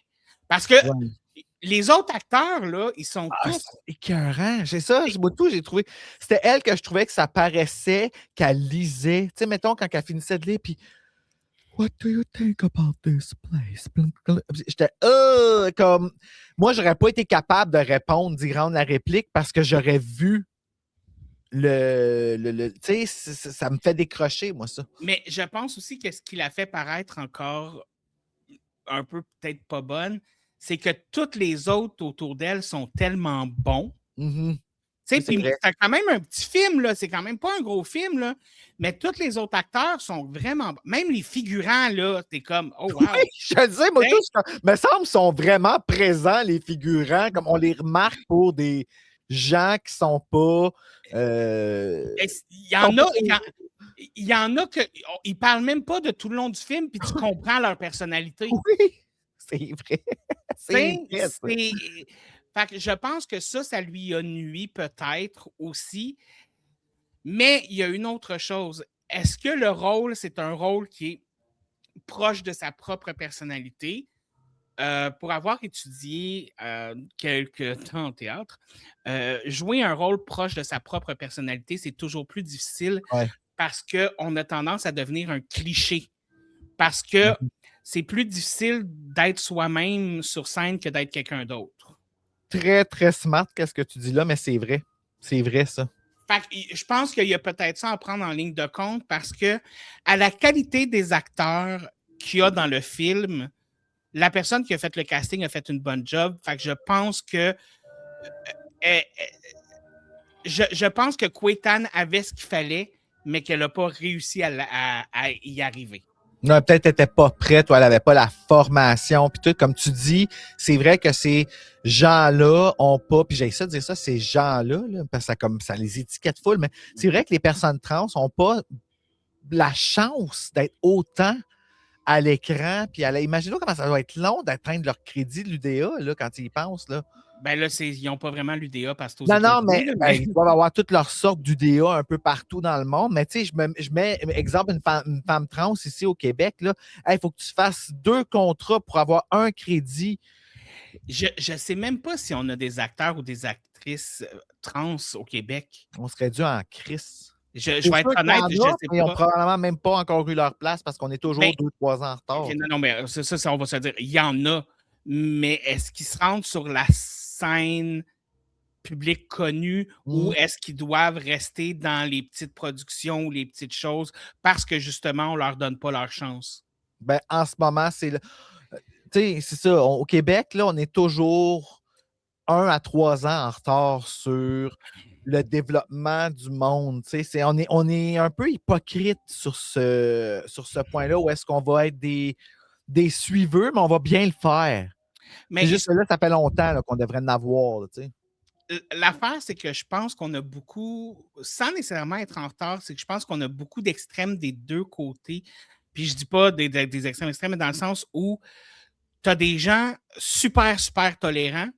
Parce que les autres acteurs, là, ils sont tous...
écœurants. C'est ça, j'ai trouvé... C'était elle que je trouvais que ça paraissait qu'elle lisait. Tu sais, mettons, quand elle finissait de lire, puis... What do you think about this place? J'étais comme. Moi, j'aurais pas été capable de répondre, d'y rendre la réplique parce que j'aurais vu tu sais, ça me fait décrocher, moi, ça.
Mais je pense aussi que ce qui l'a fait paraître encore un peu peut-être pas bonne, c'est que toutes les autres autour d'elle sont tellement bons.
Mm-hmm.
Tu sais, puis c'est quand même un petit film, là. C'est quand même pas un gros film, là. Mais tous les autres acteurs sont vraiment bons. Même les figurants, là, t'es comme, oh wow.
Oui, je le dis, moi, tous, me semble, sont vraiment présents, les figurants, comme on les remarque pour des gens qui sont pas.
Il y en a ils parlent même pas de tout le long du film, puis tu comprends leur personnalité.
Oui, c'est vrai. C'est vrai.
Fait que je pense que ça lui a nui peut-être aussi. Mais il y a une autre chose. Est-ce que le rôle, c'est un rôle qui est proche de sa propre personnalité? Pour avoir étudié quelques temps en théâtre, jouer un rôle proche de sa propre personnalité, c'est toujours plus difficile parce qu'on a tendance à devenir un cliché. Parce que c'est plus difficile d'être soi-même sur scène que d'être quelqu'un d'autre.
Très, très smart, qu'est-ce que tu dis là, mais c'est vrai. C'est vrai, ça.
Fait que je pense qu'il y a peut-être ça à prendre en ligne de compte parce que à la qualité des acteurs qu'il y a dans le film, la personne qui a fait le casting a fait une bonne job. Fait que je pense que je pense que Kwetan avait ce qu'il fallait, mais qu'elle n'a pas réussi à y arriver.
Non, peut-être n'était pas prête ou elle n'avait pas la formation. Puis tout, comme tu dis, c'est vrai que ces gens-là ont pas, puis j'ai ça de dire ça, ces gens-là, là, parce que ça les étiquette full, mais c'est vrai que les personnes trans n'ont pas la chance d'être autant à l'écran. Puis imaginez comment ça doit être long d'atteindre leur crédit de l'UDA là, quand ils y pensent. Là.
Ben là, ils n'ont pas vraiment l'UDA parce que
non, mais ils doivent avoir toutes leurs sortes d'UDA un peu partout dans le monde. Mais tu sais, je mets exemple une femme trans ici au Québec. Il faut que tu fasses 2 contrats pour avoir un crédit.
Je ne sais même pas si on a des acteurs ou des actrices trans au Québec.
On serait dû en crise.
Je vais être honnête, je sais pas.
Ils n'ont probablement même pas encore eu leur place parce qu'on est toujours 2-3 ans en retard.
Okay, non, mais ça, on va se dire. Il y en a, mais est-ce qu'ils se rendent sur la scène publique connue ou est-ce qu'ils doivent rester dans les petites productions ou les petites choses parce que justement, on ne leur donne pas leur chance?
Ben, en ce moment, c'est ça. Au Québec, là, on est toujours 1 à 3 ans en retard sur le développement du monde. On est un peu hypocrite sur ce point-là où est-ce qu'on va être des suiveux, mais on va bien le faire. Mais c'est juste que là, ça fait longtemps qu'on devrait en avoir.
L'affaire, c'est que je pense qu'on a beaucoup, sans nécessairement être en retard, c'est que je pense qu'on a beaucoup d'extrêmes des deux côtés. Puis je dis pas des extrêmes, mais dans le sens où tu as des gens super, super tolérants,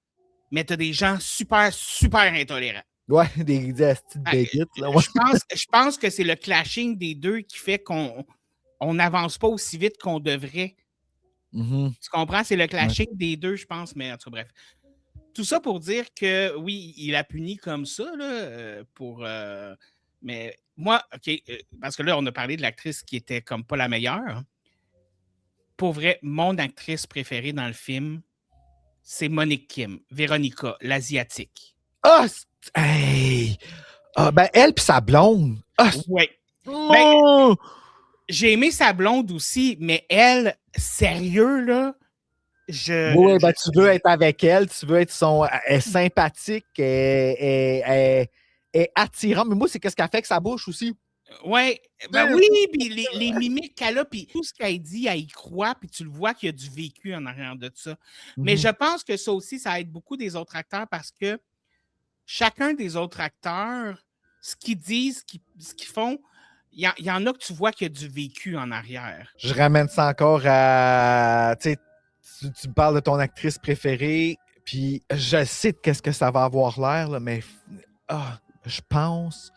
mais tu as des gens super, super intolérants.
Ouais, des petites béguites.
Je pense que c'est le clashing des deux qui fait qu'on n'avance pas aussi vite qu'on devrait. Tu comprends? C'est le clashing des deux, je pense, mais en tout cas, bref. Tout ça pour dire que oui, il a puni comme ça, là, mais moi, OK, parce que là, on a parlé de l'actrice qui était comme pas la meilleure. Pour vrai, mon actrice préférée dans le film, c'est Monique Kim, Véronica, l'Asiatique.
Ah! Hey! Ben, elle puis sa blonde.
Oui. Ben, j'ai aimé sa blonde aussi, mais elle, sérieux, là,
oui, ben, tu veux être avec elle, tu veux être elle est sympathique, elle est attirante. Mais moi, c'est qu'est-ce qu'elle fait avec sa bouche aussi.
Ouais, ben oui, puis les mimiques qu'elle a, puis tout ce qu'elle dit, elle y croit, puis tu le vois qu'il y a du vécu en arrière de ça. Mais je pense que ça aussi, ça aide beaucoup des autres acteurs parce que chacun des autres acteurs, ce qu'ils disent, ce qu'ils font, il y en a que tu vois qu'il y a du vécu en arrière.
Je ramène ça encore à... Tu me parles de ton actrice préférée, puis je sais de qu'est-ce que ça va avoir l'air, là, mais je pense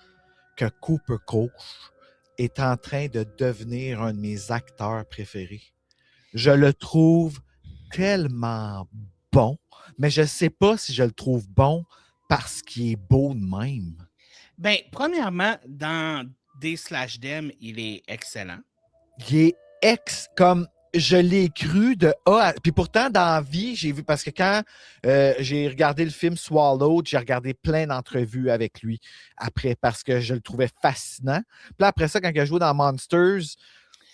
que Cooper Koch est en train de devenir un de mes acteurs préférés. Je le trouve tellement bon, mais je ne sais pas si je le trouve bon parce qu'il est beau de même.
Ben, premièrement, dans D/Dem, il est excellent.
Il est comme je l'ai cru de A à... Puis pourtant, dans la vie, j'ai vu, parce que quand j'ai regardé le film Swallowed, j'ai regardé plein d'entrevues avec lui après, parce que je le trouvais fascinant. Puis là, après ça, quand il a joué dans Monsters,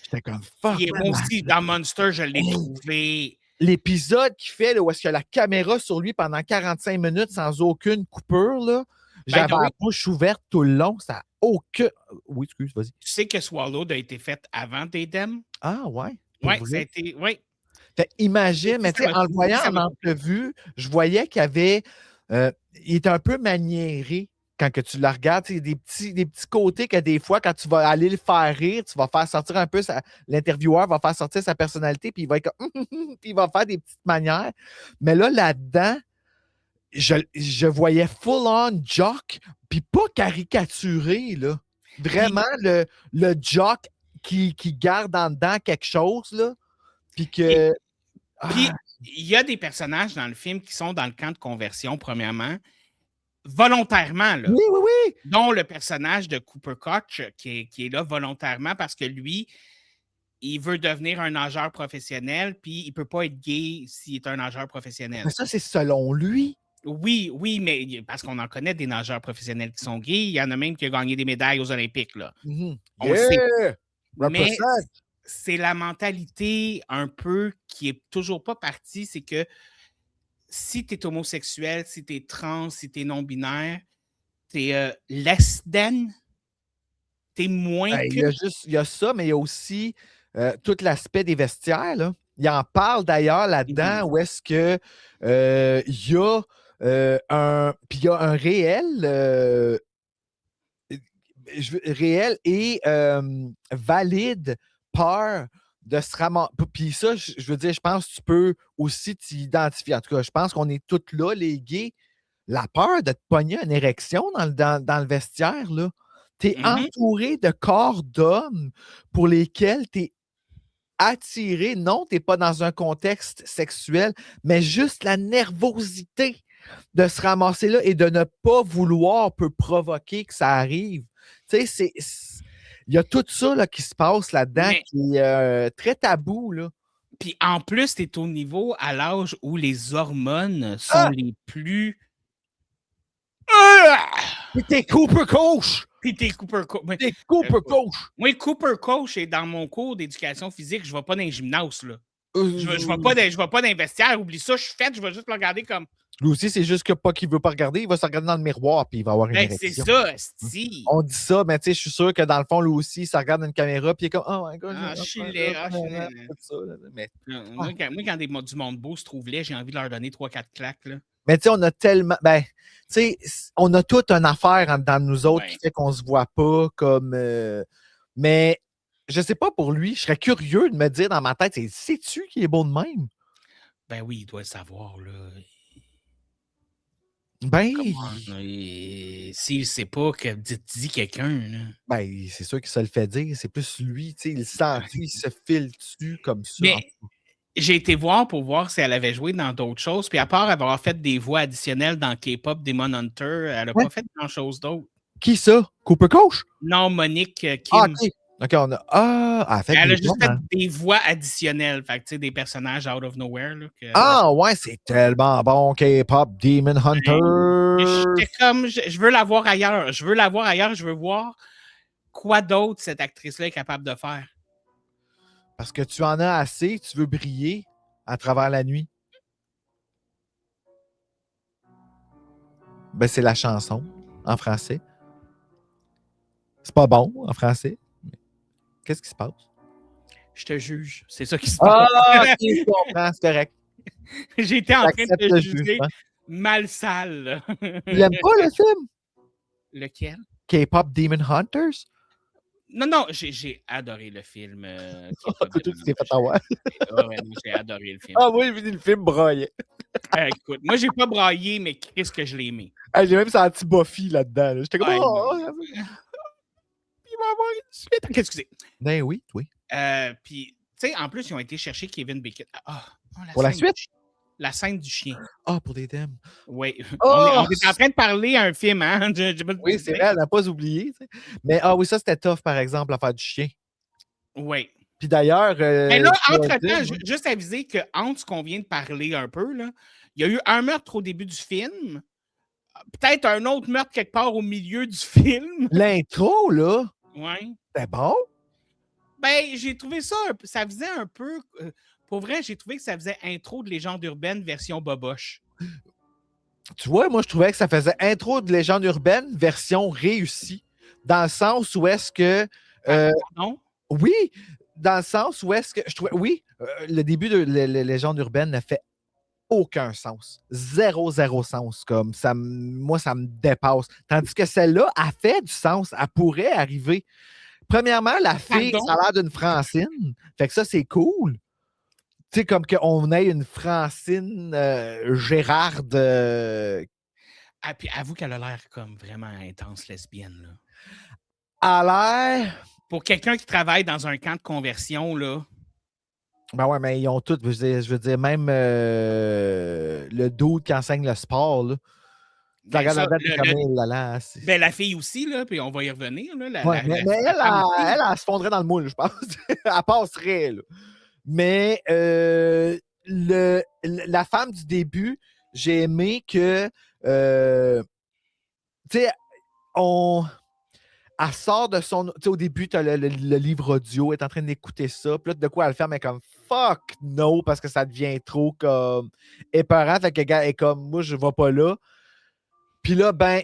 j'étais comme fuck.
Moi aussi, dans Monsters, je l'ai trouvé.
L'épisode qu'il fait, là, où est-ce qu'il y a la caméra sur lui pendant 45 minutes sans aucune coupure, là, j'avais la bouche ouverte tout le long, ça n'a aucun... Oui, excuse, vas-y.
Tu sais que Swallowed a été fait avant Daydem?
Ah, ouais.
Oui, ça a été... Oui.
Fait, imagine, mais tu sais, en le voyant en entrevue, je voyais qu'il avait... il était un peu maniéré quand que tu le regardes. Il y a des petits côtés que des fois, quand tu vas aller le faire rire, tu vas faire sortir un peu... L'intervieweur va faire sortir sa personnalité, puis il va être comme... puis il va faire des petites manières. Mais là-dedans, je voyais full-on jock, puis pas caricaturé, là. Vraiment, le jock qui garde en dedans quelque chose, là. Puis que...
Puis, il y a des personnages dans le film qui sont dans le camp de conversion, premièrement, volontairement, là.
Oui, oui, oui!
Dont le personnage de Cooper Koch, qui est là volontairement parce que lui, il veut devenir un nageur professionnel, puis il ne peut pas être gay s'il est un nageur professionnel.
Mais ça, c'est selon lui.
Oui, mais parce qu'on en connaît des nageurs professionnels qui sont gays. Il y en a même qui ont gagné des médailles aux Olympiques, là.
Mm-hmm.
On le sait. Mais c'est la mentalité un peu qui est toujours pas partie, c'est que si tu es homosexuel, si tu es trans, si tu es non-binaire, tu es less than, tu es moins que...
Il y a ça, mais il y a aussi tout l'aspect des vestiaires, là. Il en parle d'ailleurs là-dedans, où est-ce que il y a puis il y a un réel et valide peur de se ramasser. Puis ça, je veux dire, je pense que tu peux aussi t'identifier. En tout cas, je pense qu'on est tous là, les gays. La peur de te pogner une érection dans le vestiaire, là. Tu es entouré de corps d'hommes pour lesquels tu es attiré. Non, tu n'es pas dans un contexte sexuel, mais juste la nervosité de se ramasser là et de ne pas vouloir peut provoquer que ça arrive. Tu sais, il y a tout ça là, qui se passe là-dedans qui est très tabou, là.
Puis en plus, tu es au niveau à l'âge où les hormones sont les plus...
Puis t'es Cooper Koch!
T'es Cooper Koch.
T'es Cooper Koch!
Moi, Cooper Koch est dans mon cours d'éducation physique. Je ne vais pas dans les gymnases, là. Je ne vais pas dans les vestiaires. Oublie ça, je suis fait. Je vais juste le regarder comme...
Lui aussi, c'est juste que pas qu'il veut pas regarder. Il va se regarder dans le miroir puis il va avoir une érection.
C'est ça, si.
On dit ça, mais tu sais, je suis sûr que dans le fond, lui aussi, il se regarde dans une caméra puis il est comme « Oh my God! »
je suis laid. Moi, quand du monde beau se trouve laid, j'ai envie de leur donner 3-4 claques, là.
Mais tu sais, on a tellement... Ben, tu sais, on a toute une affaire en dedans de nous autres qui fait qu'on se voit pas comme... mais je sais pas pour lui, je serais curieux de me dire dans ma tête, sais-tu qu'il est beau de même?
Ben oui, il doit le savoir, là.
Ben...
S'il ne sait pas, que dis quelqu'un, là.
Ben, c'est sûr qu'il se le fait dire. C'est plus lui, tu sais, il sent, il se file dessus comme ça.
Mais j'ai été voir pour voir si elle avait joué dans d'autres choses. Puis à part avoir fait des voix additionnelles dans K-pop Demon Hunter, elle n'a pas fait grand-chose d'autre.
Qui ça? Cooper Koch?
Non, Monique Kim.
Ah, OK, on a...
elle a juste fait des voix additionnelles. Fait que, tu sais, des personnages out of nowhere.
Là, ouais, c'est tellement bon, K-pop Demon Hunter.
J'étais comme, je veux la voir ailleurs. Je veux voir quoi d'autre cette actrice-là est capable de faire.
Parce que tu en as assez, tu veux briller à travers la nuit. Ben, c'est la chanson en français. C'est pas bon en français. Qu'est-ce qui se passe?
Je te juge. C'est ça qui se passe.
Ah, je comprends, c'est correct.
J'étais en train de te juger mal sale.
Tu l'aimes pas, le film?
Lequel?
K-pop Demon Hunters?
Non, j'ai adoré le film. J'ai adoré le film.
Ah oui, j'ai vu le film brailler.
Écoute, moi, j'ai pas braillé, mais qu'est-ce que je l'ai aimé.
J'ai même senti Buffy là-dedans. J'étais comme...
Il va avoir une suite. Excusez.
Ben oui.
Puis, tu sais, en plus, ils ont été chercher Kevin Bacon.
Pour la suite?
La scène du chien.
Pour des thèmes.
Oui. On est en train de parler à un film, hein?
Oui, c'est vrai, elle n'a pas oublié. Mais oui, ça, c'était tough, par exemple, l'affaire du chien.
Oui.
Puis d'ailleurs...
Mais là, entre-temps, juste aviser que entre ce qu'on vient de parler un peu, là, il y a eu un meurtre au début du film, peut-être un autre meurtre quelque part au milieu du film.
L'intro, là,
ouais.
c'était bon?
Ben, j'ai trouvé ça, ça faisait un peu... pour vrai, j'ai trouvé que ça faisait intro de Légende urbaine version boboche.
Tu vois, moi, je trouvais que ça faisait intro de Légende urbaine version réussie. Dans le sens où est-ce que...
non?
Oui, dans le sens où est-ce que... Je trouvais, oui, le début de Légende urbaine ne fait aucun sens. Zéro sens. Comme ça, moi, ça me dépasse. Tandis que celle-là a fait du sens. Elle pourrait arriver. Premièrement, la fille, ça a l'air d'une Francine. Fait que ça, c'est cool. Tu sais, comme qu'on ait une Francine Gérarde.
Ah, puis avoue qu'elle a l'air comme vraiment intense lesbienne, là.
A l'air...
Pour quelqu'un qui travaille dans un camp de conversion, là...
Ben ouais, mais ils ont tout. Je veux dire même le dude qui enseigne le sport, là.
Ben, la fille aussi, là, puis on va y revenir. Là,
mais elle se fondrait dans le moule, je pense. Elle passerait, là. Mais la femme du début, j'ai aimé que tu sais, elle sort de son... Tu sais, au début, tu as le livre audio, elle est en train d'écouter ça, puis là, de quoi elle fait, mais comme « fuck no », parce que ça devient trop comme épeurant, fait que le gars est comme « moi, je vais pas là ». Puis là, ben,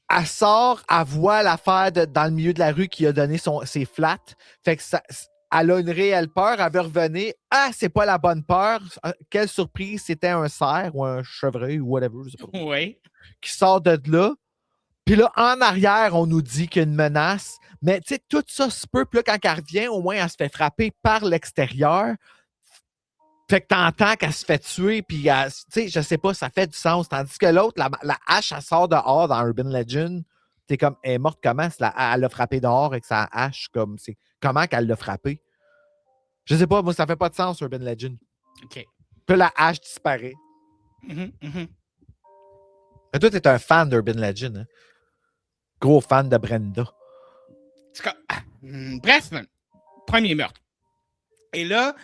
elle sort, elle voit l'affaire dans le milieu de la rue qui a donné ses flats, fait que ça... Elle a une réelle peur, elle veut revenir. Ah, c'est pas la bonne peur. Quelle surprise, c'était un cerf ou un chevreuil ou whatever, je sais pas.
Oui.
Qui sort de là. Puis là, en arrière, on nous dit qu'il y a une menace. Mais tu sais, tout ça se peut. Puis là, quand elle revient, au moins, elle se fait frapper par l'extérieur. Fait que t'entends qu'elle se fait tuer. Puis, tu sais, je sais pas, ça fait du sens. Tandis que l'autre, la hache, elle sort dehors dans Urban Legend. T'es comme, elle est morte comment? Elle l'a frappé dehors avec sa hache. Comment qu'elle l'a frappé? Je sais pas, moi, ça fait pas de sens, Urban Legend.
OK.
Puis la hache disparaît. Mais toi, t'es un fan d'Urban Legend, hein? Gros fan de Brenda.
Bref, premier meurtre. Et là,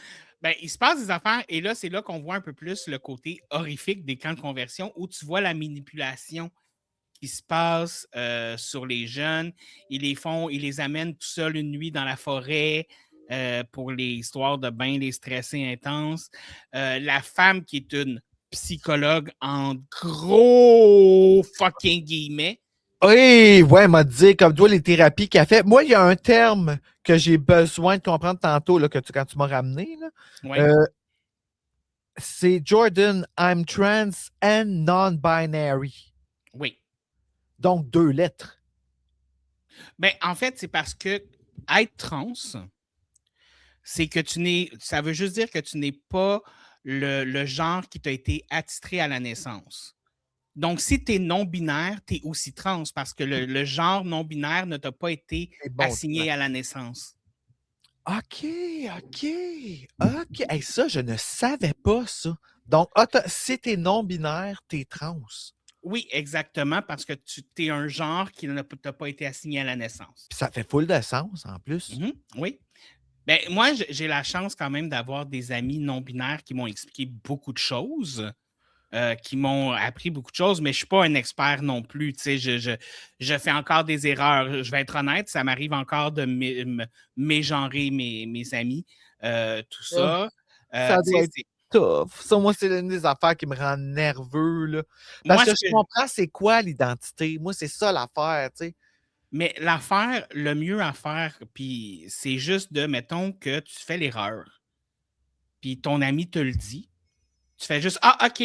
ben, il se passe des affaires, et là, c'est là qu'on voit un peu plus le côté horrifique des camps de conversion, où tu vois la manipulation qui se passe sur les jeunes. Ils les amènent tout seuls une nuit dans la forêt pour les histoires de bain, les stressés intenses. La femme qui est une psychologue en gros fucking guillemets.
Oui, ouais, elle m'a dit, comme toi, les thérapies qu'elle fait. Moi, il y a un terme que j'ai besoin de comprendre tantôt, là, quand tu m'as ramené. Là.
Ouais.
C'est Jordan, I'm trans and non-binary.
Oui.
Donc, 2 lettres.
Ben, en fait, c'est parce que être trans, c'est que ça veut juste dire que tu n'es pas le genre qui t'a été attitré à la naissance. Donc, si tu es non-binaire, tu es aussi trans parce que le genre non-binaire ne t'a pas été assigné à la naissance.
OK. Hey, ça, je ne savais pas ça. Donc, si tu es non-binaire, tu es trans.
Oui, exactement, parce que tu es un genre qui ne t'a pas été assigné à la naissance.
Puis ça fait full de sens, en plus.
Oui. Ben, moi, j'ai la chance quand même d'avoir des amis non-binaires qui m'ont expliqué beaucoup de choses. Qui m'ont appris beaucoup de choses, mais je ne suis pas un expert non plus. Je fais encore des erreurs. Je vais être honnête, ça m'arrive encore de mégenrer mes amis. Tout ça.
Ça doit être tough. Ça, moi, c'est l'une des affaires qui me rend nerveux. Là. Parce que je comprends c'est quoi l'identité. Moi, c'est ça l'affaire, tu sais.
Mais l'affaire, le mieux à faire, puis c'est juste mettons que tu fais l'erreur, puis ton ami te le dit, tu fais juste « Ah, OK »,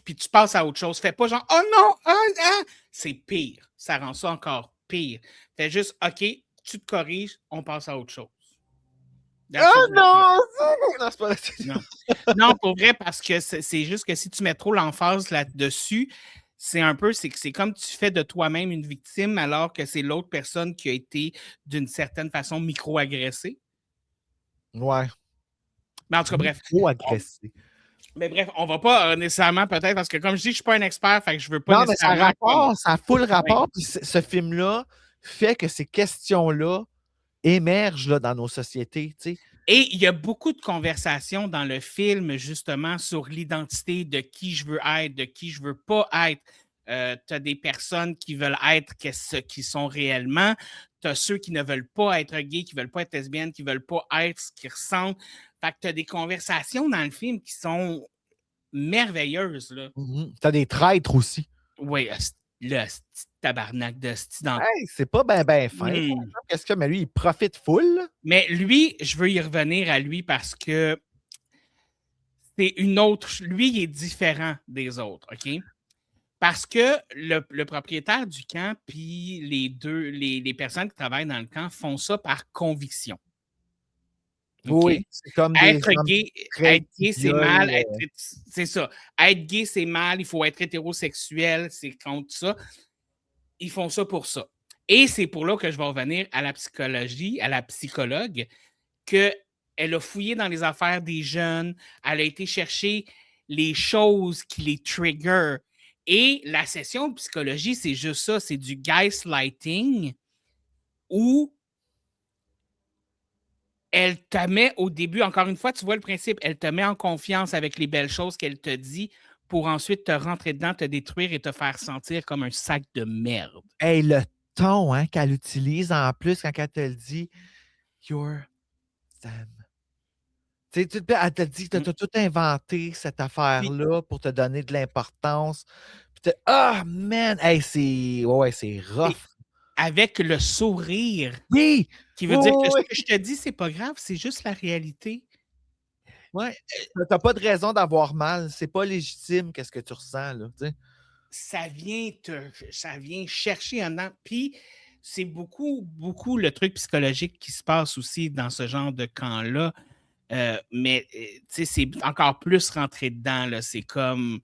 puis tu passes à autre chose. Fais pas genre « Oh non, c'est pire. Ça rend ça encore pire. Fais juste « OK, tu te corriges, on passe à autre chose. »
non! Non, c'est pas
non, pour vrai, parce que c'est juste que si tu mets trop l'emphase là-dessus, c'est comme tu fais de toi-même une victime alors que c'est l'autre personne qui a été d'une certaine façon micro-agressée.
Ouais.
Mais en tout cas, bref.
Micro-agressée.
Mais bref, on va pas nécessairement peut-être, parce que comme je dis, je suis pas un expert, fait que je veux pas
nécessairement... Non, mais ça a full rapport, puis ce film-là fait que ces questions-là émergent là, dans nos sociétés, tu sais.
Et il y a beaucoup de conversations dans le film, justement, sur l'identité de qui je veux être, de qui je veux pas être. Tu as des personnes qui veulent être ce qu'ils sont réellement. Tu as ceux qui ne veulent pas être gays, qui ne veulent pas être lesbiennes, qui ne veulent pas être ce qu'ils ressentent. Fait que tu as des conversations dans le film qui sont merveilleuses. Là.
Tu as des traîtres aussi.
Oui, le tabarnak de style.
Hey, c'est pas ben fin. Qu'est-ce que mais lui, il profite full.
Mais lui, je veux y revenir à lui parce que c'est une autre. Lui, il est différent des autres, OK? Parce que le propriétaire du camp puis les personnes qui travaillent dans le camp font ça par conviction. Okay?
Oui, c'est comme
être gay, c'est mal. C'est ça. Être gay, c'est mal. Il faut être hétérosexuel. C'est contre ça. Ils font ça pour ça. Et c'est pour là que je vais revenir à la psychologie, à la psychologue, qu'elle a fouillé dans les affaires des jeunes. Elle a été chercher les choses qui les trigger. Et la session de psychologie, c'est juste ça. C'est du gaslighting où elle te met au début, encore une fois, tu vois le principe, elle te met en confiance avec les belles choses qu'elle te dit pour ensuite te rentrer dedans, te détruire et te faire sentir comme un sac de merde.
Hey, le ton qu'elle utilise en plus quand elle te le dit, you're them. Tu sais, elle te dit que tu as tout inventé, cette affaire-là, pour te donner de l'importance. Ah, man! Hey, c'est rough.
Avec le sourire.
Oui!
Qui veut dire que ce que je te dis, c'est pas grave, c'est juste la réalité.
Ouais. T'as pas de raison d'avoir mal. C'est pas légitime, qu'est-ce que tu ressens, là. T'sais.
Ça vient chercher en dedans. Puis, c'est beaucoup, beaucoup le truc psychologique qui se passe aussi dans ce genre de camp-là. Mais, tu sais, c'est encore plus rentré dedans, là. C'est comme...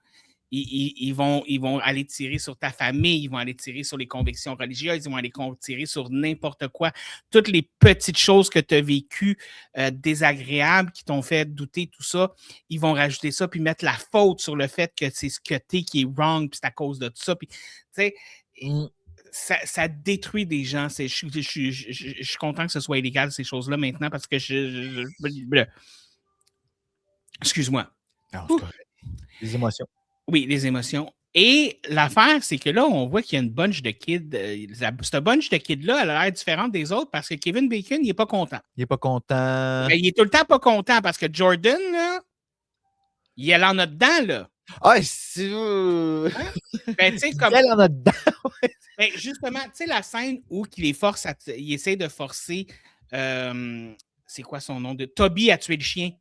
Ils vont aller tirer sur ta famille, ils vont aller tirer sur les convictions religieuses, ils vont aller tirer sur n'importe quoi. Toutes les petites choses que tu as vécues désagréables, qui t'ont fait douter, tout ça, ils vont rajouter ça, puis mettre la faute sur le fait que c'est ce que tu es qui est wrong, puis c'est à cause de tout ça. Puis, tu sais, ça détruit des gens. Je suis content que ce soit illégal, ces choses-là, maintenant, parce que excuse-moi.
Les émotions.
Oui, les émotions. Et l'affaire, c'est que là, on voit qu'il y a une bunch de kids. Cette bunch de kids-là, elle a l'air différente des autres parce que Kevin Bacon, il n'est pas content.
Il n'est pas content.
Ben, il est tout le temps pas content parce que Jordan, là, il en a dedans, là.
Ah, c'est...
Ben, tu sais, comme...
Il en a dedans.
Ben, justement, tu sais, la scène où il les force il essaie de forcer... c'est quoi son nom? Toby à tuer le chien.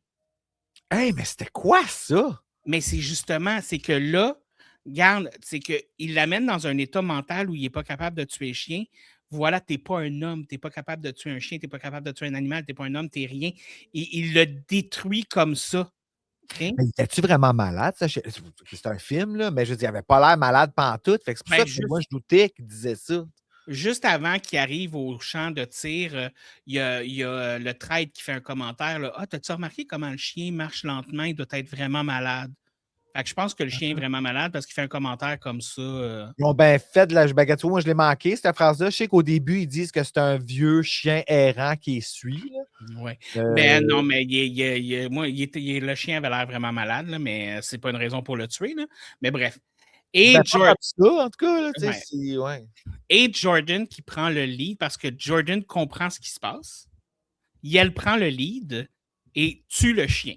Hey, mais c'était quoi, ça?
Mais c'est justement, c'est que là, regarde, c'est qu'il l'amène dans un état mental où il n'est pas capable de tuer le chien. Voilà, tu n'es pas un homme, tu n'es pas capable de tuer un chien, tu n'es pas capable de tuer un animal, tu n'es pas un homme, tu n'es rien. Et il le détruit comme ça. Okay?
Mais était-tu vraiment malade? Ça? C'est un film, là, mais je veux dire, il n'avait pas l'air malade pantoute. Fait que c'est pour ça que moi, je doutais qu'il disait ça.
Juste avant qu'il arrive au champ de tir, il y a le traître qui fait un commentaire. Là, ah, t'as-tu remarqué comment le chien marche lentement? Il doit être vraiment malade. Fait que je pense que le chien est vraiment malade parce qu'il fait un commentaire comme ça.
Ils ont bien fait de la bagatelle. Moi, je l'ai manqué, cette phrase-là. Je sais qu'au début, ils disent que c'est un vieux chien errant qui suit.
Oui. Mais non, mais le chien avait l'air vraiment malade, là, mais c'est pas une raison pour le tuer. Là. Mais bref. Et
Jordan, en tout cas, là,
et Jordan qui prend le lead parce que Jordan comprend ce qui se passe. Elle prend le lead et tue le chien.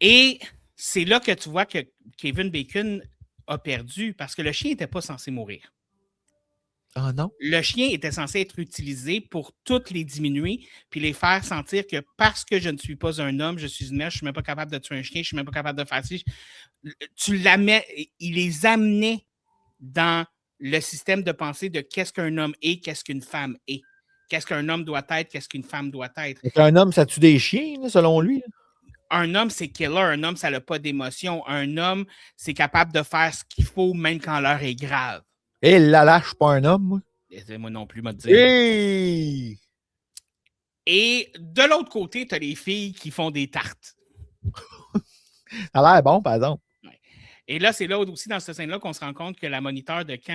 Et c'est là que tu vois que Kevin Bacon a perdu parce que le chien n'était pas censé mourir.
Ah non?
Le chien était censé être utilisé pour toutes les diminuer puis les faire sentir que parce que je ne suis pas un homme, je suis une mère, je ne suis même pas capable de tuer un chien, je ne suis même pas capable de faire ci. Il les amenait dans le système de pensée de qu'est-ce qu'un homme est, qu'est-ce qu'une femme est. Qu'est-ce qu'un homme doit être, qu'est-ce qu'une femme doit être.
Un homme, ça tue des chiens, là, selon lui. Là.
Un homme, c'est killer. Un homme, ça n'a pas d'émotion. Un homme, c'est capable de faire ce qu'il faut, même quand l'heure est grave.
Et là, je suis pas un homme, moi.
Moi non plus, m'a dit.
Hey!
Et de l'autre côté, tu as les filles qui font des tartes.
Ça a l'air bon, par exemple.
Ouais. Et là, c'est là aussi dans cette scène-là qu'on se rend compte que la moniteur de camp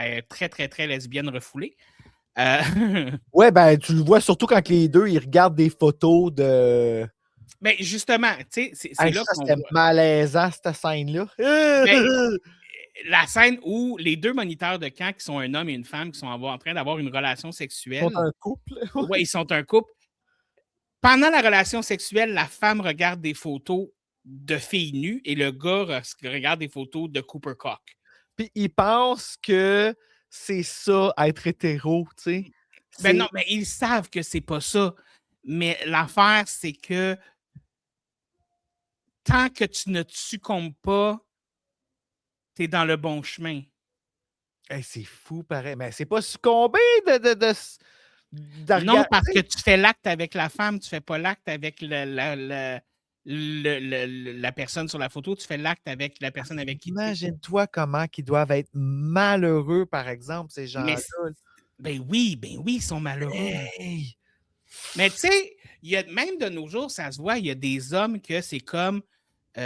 est très, très, très lesbienne refoulée.
Ouais, ben, tu le vois surtout quand les deux, ils regardent des photos de...
Ben, justement, tu sais, c'est là
ça,
qu'on
c'était
voit.
malaisant, cette scène-là.
Ben, la scène où les deux moniteurs de camp, qui sont un homme et une femme, qui sont en train d'avoir une relation
Ils
sexuelle.
sont un couple.
Ouais, ils sont un couple. Pendant la relation sexuelle, la femme regarde des photos de filles nues et le gars regarde des photos de Cooper Cock.
Puis ils pensent que c'est ça, être hétéro, tu sais.
Ben non, mais ils savent que c'est pas ça. Mais l'affaire, c'est que tant que tu ne te succombes pas, tu es dans le bon chemin.
Hey, c'est fou, pareil. Mais c'est pas succomber de
Non, parce que tu fais l'acte avec la femme, tu fais pas l'acte avec la personne sur la photo, tu fais l'acte avec la personne avec qui tu es.
Imagine-toi comment ils doivent être malheureux, par exemple, ces gens-là.
Ben oui, ils sont malheureux.
Hey!
Mais tu sais, même de nos jours, ça se voit, il y a des hommes que c'est comme. Tu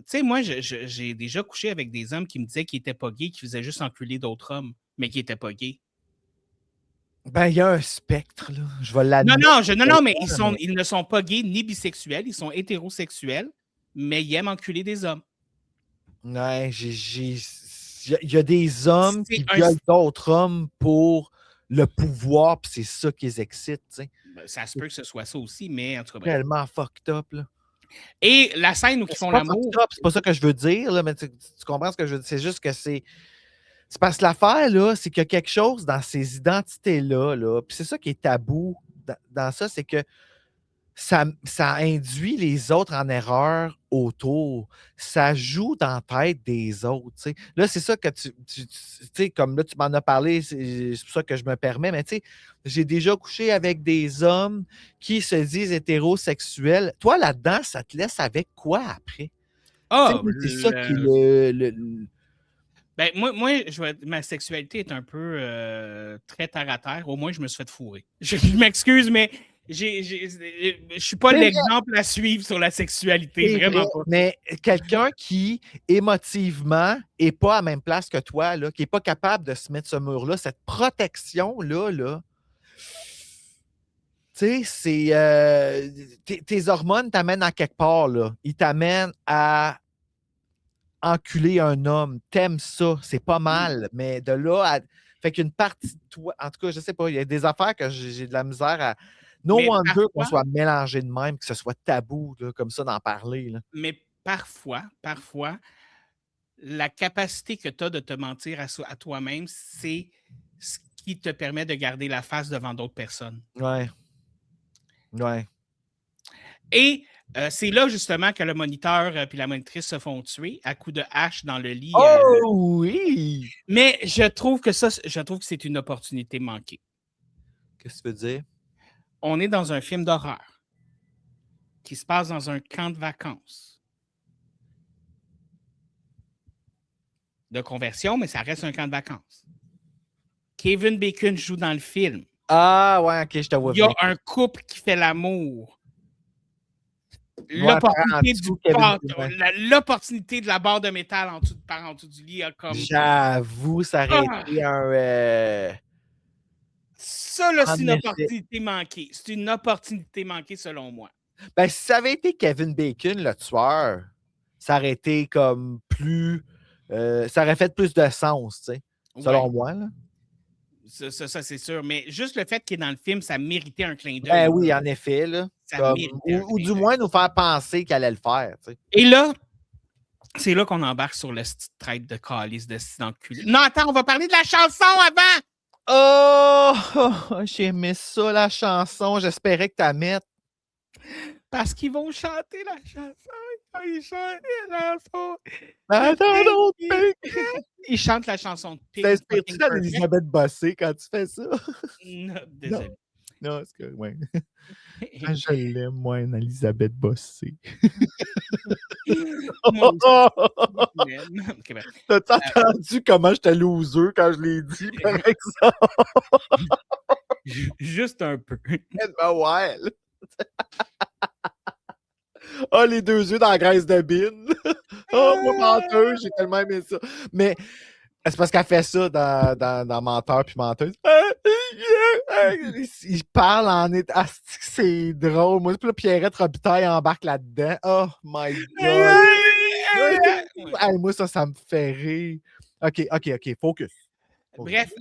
sais, moi, j'ai déjà couché avec des hommes qui me disaient qu'ils n'étaient pas gays, qui faisaient juste enculer d'autres hommes, mais qui n'étaient pas gays.
Ben, il y a un spectre, là. Je vais l'admettre.
Non, mais ils ne sont pas gays ni bisexuels, ils sont hétérosexuels, mais ils aiment enculer des hommes.
Ouais, il y a des hommes qui violent d'autres hommes pour le pouvoir, puis c'est ça qui les excite, tu sais.
Ben, ça se peut que ce soit ça aussi, mais en tout cas,
Tellement fucked up, là.
Et la scène où ils font l'amour.
C'est pas ça que je veux dire, là, mais tu comprends ce que je veux dire. C'est juste que c'est parce que l'affaire, là, c'est qu'il y a quelque chose dans ces identités-là, là, puis c'est ça qui est tabou dans ça, c'est que ça induit les autres en erreur autour. Ça joue dans la tête des autres, tu sais. Là, c'est ça que tu sais, comme là, tu m'en as parlé, c'est pour ça que je me permets, mais tu sais, j'ai déjà couché avec des hommes qui se disent hétérosexuels. Toi, là-dedans, ça te laisse avec quoi après? C'est ça qui est
Ben, moi ma sexualité est un peu très terre à terre. Au moins, je me suis fait fourrer. Je m'excuse, mais je suis pas l'exemple à suivre sur la sexualité. Vraiment pas.
Mais quelqu'un qui, émotivement, n'est pas à la même place que toi, là, qui n'est pas capable de se mettre ce mur-là, cette protection-là, tu sais, c'est. Tes hormones t'amènent à quelque part, là. Ils t'amènent à enculer un homme. T'aimes ça, c'est pas mal. Mais de là à. Fait qu'une partie de toi. En tout cas, je sais pas, il y a des affaires que j'ai de la misère à. No wonder qu'on soit mélangé de même, que ce soit tabou, là, comme ça, d'en parler. Là.
Mais parfois, la capacité que tu as de te mentir à toi-même, c'est ce qui te permet de garder la face devant d'autres personnes.
Ouais. Ouais.
Et c'est là, justement, que le moniteur et la monitrice se font tuer à coups de hache dans le lit.
Oh oui!
Mais je trouve que c'est une opportunité manquée.
Qu'est-ce que tu veux dire?
On est dans un film d'horreur qui se passe dans un camp de vacances. De conversion, mais ça reste un camp de vacances. Kevin Bacon joue dans le film.
Ah ouais, ok, je te vois.
Il y a un couple qui fait l'amour. L'opportunité de la barre de métal par en dessous du lit a comme.
J'avoue, ça aurait été un.
Ça, là, c'est une opportunité manquée. C'est une opportunité manquée, selon moi.
Ben, si ça avait été Kevin Bacon, le tueur, ça aurait été comme plus. Ça aurait fait plus de sens, tu sais, selon moi. Là.
Ça, c'est sûr. Mais juste le fait qu'il est dans le film, ça méritait un clin d'œil.
Ben oui, en effet. Là, ou du moins nous faire penser qu'elle allait le faire. Tu sais.
Et là, c'est là qu'on embarque sur le traite de calice de d'enculé. Non, attends, on va parler de la chanson avant!
Oh, j'ai aimé ça, la chanson. J'espérais que tu la mettes.
Parce qu'ils vont chanter la chanson. Ils chantent la chanson. Ils chantent la chanson de Pink.
T'inspires-tu d'Elisabeth Bossé quand tu fais ça?
Non, désolé.
Non, c'est que, ouais. Je l'aime, moi, une Elisabeth Bossé. T'as entendu comment j'étais loser quand je l'ai dit, par exemple?
Juste un peu.
Ben ouais. Ah, les deux yeux dans la graisse de bine. Oh, moi, menteuse, j'ai tellement aimé ça. Mais c'est parce qu'elle fait ça dans Menteur puis Menteuse. Il parle en est. Ah, c'est drôle. Moi, puis là, Pierrette Robitaille embarque là-dedans. Oh my God. Hey, moi, ça me fait rire. OK, focus.
Bref,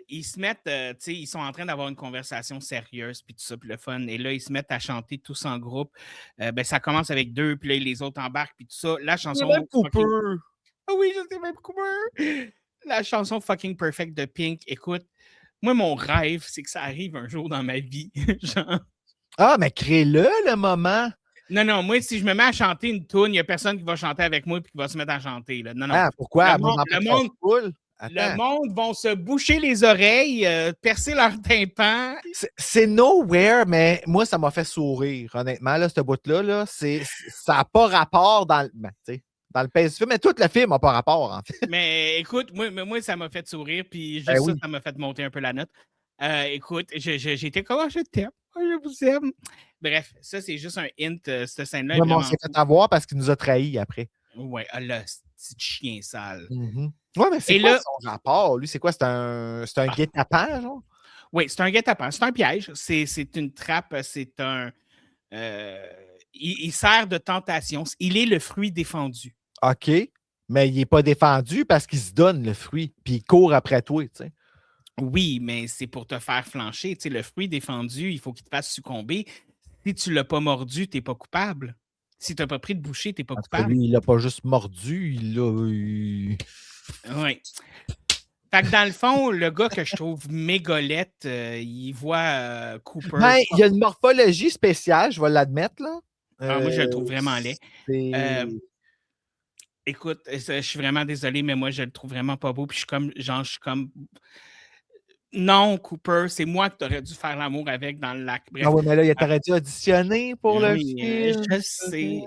ils se mettent, tu sais, ils sont en train d'avoir une conversation sérieuse, puis tout ça, puis le fun. Et là, ils se mettent à chanter tous en groupe. Ben, ça commence avec 2, puis là, les autres embarquent, puis tout ça. La chanson.
Même Cooper.
Ah oui, je sais, même Cooper. La chanson Fucking Perfect de Pink. Écoute, moi, mon rêve, c'est que ça arrive un jour dans ma vie. Genre.
Ah, mais crée-le, le moment.
Non, moi, si je me mets à chanter une tune, il n'y a personne qui va chanter avec moi et qui va se mettre à chanter. Là. Non.
Ah, pourquoi?
Le monde vont se boucher les oreilles, percer leur tympan.
C'est nowhere, mais moi, ça m'a fait sourire, honnêtement, là, ce bout-là. Là, ça n'a pas rapport dans le. Ben, dans le film, mais tout le film n'a pas rapport, en fait.
Mais écoute, moi ça m'a fait sourire, puis juste ça m'a fait monter un peu la note. Écoute, j'étais comme, je t'aime, je vous aime. Bref, ça, c'est juste un hint. Cette scène-là.
On s'est fait avoir parce qu'il nous a trahis après.
Ouais, là, petit chien sale.
Ouais, mais c'est quoi son rapport? Lui, c'est quoi? C'est un guet-apens, genre?
Oui, c'est un guet-apens. C'est un piège. C'est une trappe. C'est un. Il sert de tentation. Il est le fruit défendu.
OK. Mais il n'est pas défendu parce qu'il se donne le fruit, puis il court après toi, tu sais.
Oui, mais c'est pour te faire flancher. Tu sais, le fruit défendu, il faut qu'il te fasse succomber. Si tu ne l'as pas mordu, tu n'es pas coupable. Si tu n'as pas pris de bouchée, tu n'es pas coupable.
Lui, il l'a pas juste mordu, il l'a.
Oui. Fait que dans le fond, le gars que je trouve mégolette, il voit Cooper.
Ben, il y a une morphologie spéciale, je vais l'admettre, là.
Moi, je le trouve vraiment laid. Écoute, je suis vraiment désolé, mais moi, je le trouve vraiment pas beau. Puis je suis comme. Non, Cooper, c'est moi que tu aurais dû faire l'amour avec dans le lac. Bref.
Ah oui, mais là, il t'aurait dû auditionner pour le film.
Je sais.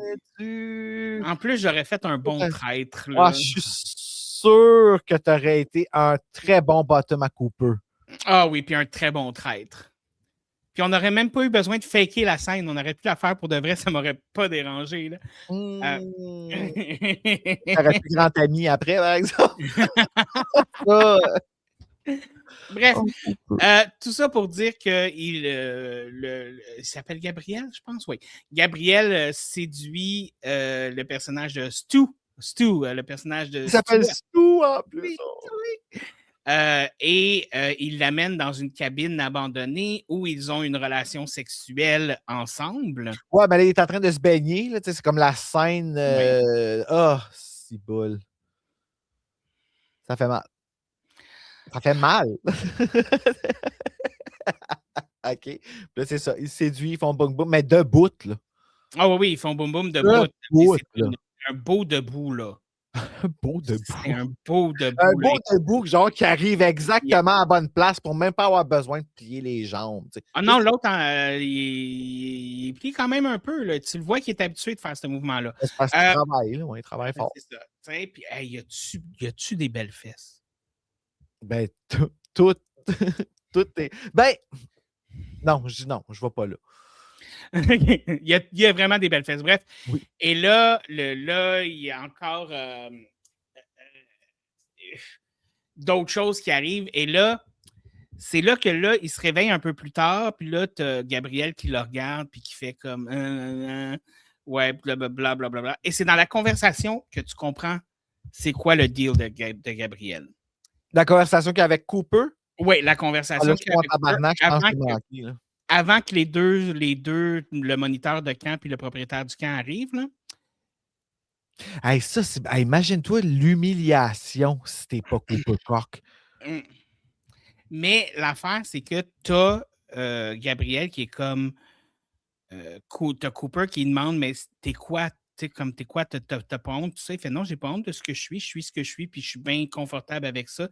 En plus, j'aurais fait un bon traître.
Là. Ah, je suis sûr que tu aurais été un très bon bottom à Cooper.
Ah oui, puis un très bon traître. Puis on n'aurait même pas eu besoin de faker la scène. On aurait pu la faire pour de vrai, ça m'aurait pas dérangé. Là.
T'aurais pu grand ami après, par exemple.
Bref, tout ça pour dire qu'il s'appelle Gabriel, je pense, oui. Gabriel séduit le personnage de Stu. Le personnage de
Il s'appelle Stu en plus.
Oui. Et il l'amène dans une cabine abandonnée où ils ont une relation sexuelle ensemble.
Ouais, mais là, il est en train de se baigner. Là, c'est comme la scène. C'est boule. Ça fait mal. Ça fait mal. OK. Là, c'est ça. Ils séduisent, ils font boum boum, mais debout, là.
Ah oui, ils font boum boum debout. C'est un beau debout, là.
Un beau debout.
C'est un beau debout.
Un beau debout, genre, qui arrive exactement à la bonne place pour même pas avoir besoin de plier les jambes. T'sais.
Ah non, l'autre, il plie quand même un peu. Là. Tu le vois qu'il est habitué de faire ce mouvement-là.
C'est parce qu'il travaille, là. Il travaille fort.
C'est ça. Puis, hey, y a-tu des belles fesses?
Ben, tout est. Ben, non, je vais pas là.
il y a vraiment des belles fesses. Bref.
Oui.
Et là, il y a encore d'autres choses qui arrivent. Et là, c'est là que là, il se réveille un peu plus tard. Puis là, tu as Gabriel qui le regarde puis qui fait comme ouais, blablabla. Et c'est dans la conversation que tu comprends c'est quoi le deal de Gabriel.
La conversation qu'il y a avec Cooper?
Oui, la conversation qu'il y a avec Cooper. Avant que les deux, le moniteur de camp et le propriétaire du camp arrivent, là.
Hey, ça, imagine-toi l'humiliation si t'es pas Cooper Cock.
Mais l'affaire, c'est que t'as Gabriel qui est comme t'as Cooper qui demande mais t'es quoi? T'es quoi? T'as pas honte? Tout ça. Il fait non, j'ai pas honte de ce que je suis ce que je suis, puis je suis bien confortable avec ça.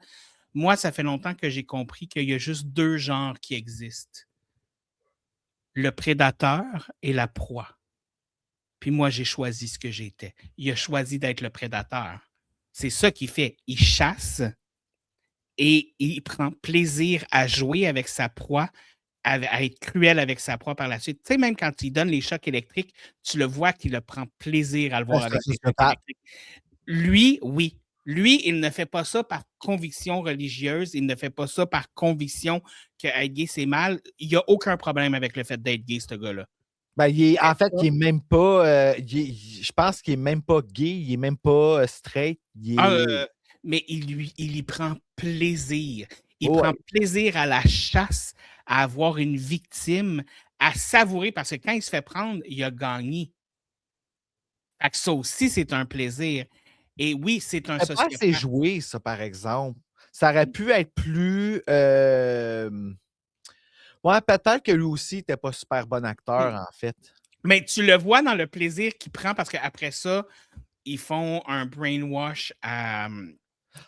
Moi, ça fait longtemps que j'ai compris qu'il y a juste 2 genres qui existent. Le prédateur et la proie. Puis moi, j'ai choisi ce que j'étais. Il a choisi d'être le prédateur. C'est ça qu'il fait. Il chasse et il prend plaisir à jouer avec sa proie, à être cruel avec sa proie par la suite. Tu sais, même quand il donne les chocs électriques, tu le vois qu'il prend plaisir à le voir avec les chocs électriques. Lui, oui. Lui, il ne fait pas ça par conviction religieuse, il ne fait pas ça par conviction que être gay, c'est mal. Il n'y a aucun problème avec le fait d'être gay, ce gars-là.
Ben, en fait, il est même pas. Je pense qu'il est même pas gay, il est même pas straight.
Mais il y prend plaisir. Il
Oh,
prend plaisir à la chasse, à avoir une victime, à savourer, parce que quand il se fait prendre, il a gagné. Fait que ça aussi, c'est un plaisir. Et oui, c'est un
c'est pas assez
sociopathe.
joué, ça, par exemple. Ça aurait pu être plus. Ouais, peut-être que lui aussi n'était pas super bon acteur, en fait.
Mais tu le vois dans le plaisir qu'il prend parce qu'après ça, ils font un brainwash à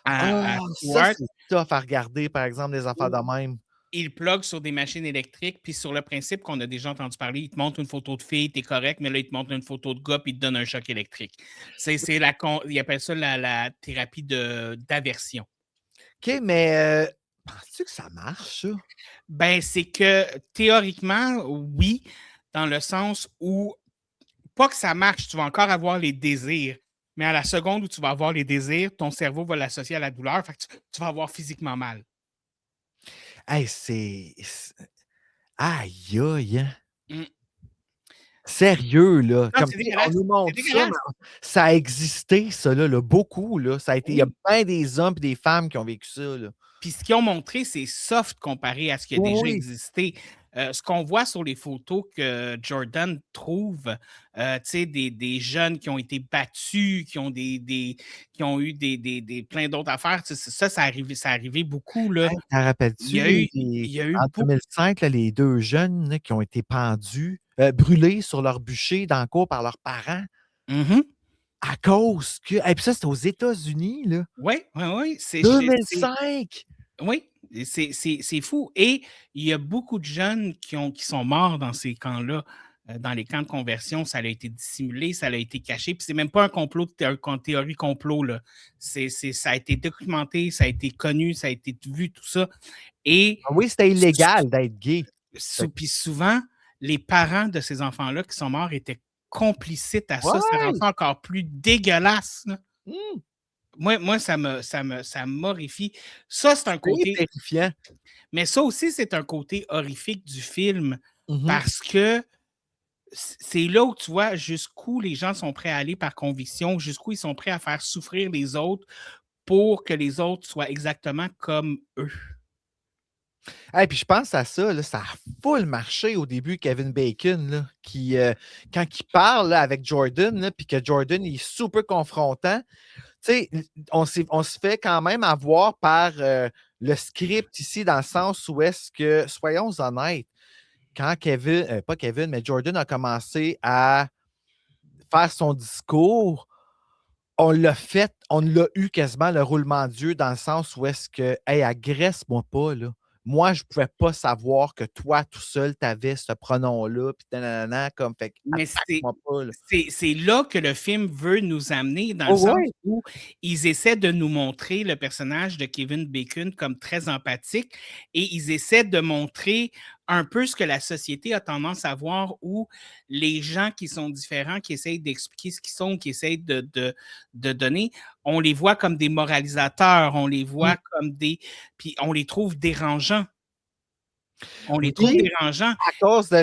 Ça,
Stewart.
c'est tough à regarder, par exemple, des affaires de même.
Il plug sur des machines électriques, puis sur le principe qu'on a déjà entendu parler, il te montre une photo de fille, t'es correct, mais là, il te montre une photo de gars, puis il te donne un choc électrique. Il appelle ça la thérapie d'aversion.
OK, mais penses-tu que ça marche, ça?
Ben, c'est que théoriquement, oui, dans le sens où, pas que ça marche, tu vas encore avoir les désirs, mais à la seconde où tu vas avoir les désirs, ton cerveau va l'associer à la douleur, fait que tu vas avoir physiquement mal.
Hey, aïe, aïe, hein?
Mm.
Sérieux, là.
Non,
Comme
c'est
on
dégueulasse.
nous
C'est
montre ça,
dégueulasse.
mais ça a existé, ça, là, beaucoup, là. Ça a été, il y a
Oui.
bien des hommes et des femmes qui ont vécu ça, là.
Puis ce qu'ils ont montré, c'est soft comparé à ce qui a déjà
Oui.
existé. Ce qu'on voit sur les photos que Jordan trouve, des jeunes qui ont été battus, qui ont, qui ont eu plein d'autres affaires, ça arrivé beaucoup. Là.
Hey, t'en
Il y
rappelles-tu
a eu, il y a eu
en
beaucoup.
2005, là, les 2 jeunes là, qui ont été pendus, brûlés sur leur bûcher dans la cour par leurs parents
Mhm.
à cause que puis ça, c'était aux États-Unis, là.
Oui, oui, oui.
2005!
Oui, c'est fou. Et il y a beaucoup de jeunes qui sont morts dans ces camps-là, dans les camps de conversion. Ça a été dissimulé, ça a été caché. Puis c'est même pas un complot, théorie complot, là. Ça a été documenté, ça a été connu, ça a été vu, tout ça. Et
Ah oui, c'était illégal d'être gay.
puis souvent, les parents de ces enfants-là qui sont morts étaient complicites à ça. Ça rend
Ouais!
ça encore plus dégueulasse, là.
Mmh,
Moi, ça m'horrifie. Ça, c'est un
c'est
côté.
terrifiant.
Mais ça aussi, c'est un côté horrifique du film
Mmh.
parce que c'est là où tu vois jusqu'où les gens sont prêts à aller par conviction, jusqu'où ils sont prêts à faire souffrir les autres pour que les autres soient exactement comme eux.
Hey, puis je pense à ça, là, ça a full marché au début, Kevin Bacon, là, quand il parle là, avec Jordan, là, puis que Jordan il est super confrontant, tu sais, on se fait quand même avoir par le script ici, dans le sens où est-ce que, soyons honnêtes, quand pas Kevin, mais Jordan a commencé à faire son discours, on l'a eu quasiment le roulement d'yeux dans le sens où est-ce que, hey, agresse-moi pas, là. Moi, je pouvais pas savoir que toi, tout seul, tu avais ce pronom-là, puis nanana, comme, fait que
Mais
attaque-moi pas, là.
c'est là que le film veut nous amener, dans le
Oh,
sens
ouais!
où ils essaient de nous montrer le personnage de Kevin Bacon comme très empathique et ils essaient de montrer un peu ce que la société a tendance à voir, où les gens qui sont différents, qui essayent d'expliquer ce qu'ils sont, qui essayent de donner, on les voit comme des moralisateurs, on les
Mmh.
voit comme puis on les trouve dérangeants. On les trouve
Oui,
dérangeants.
à cause de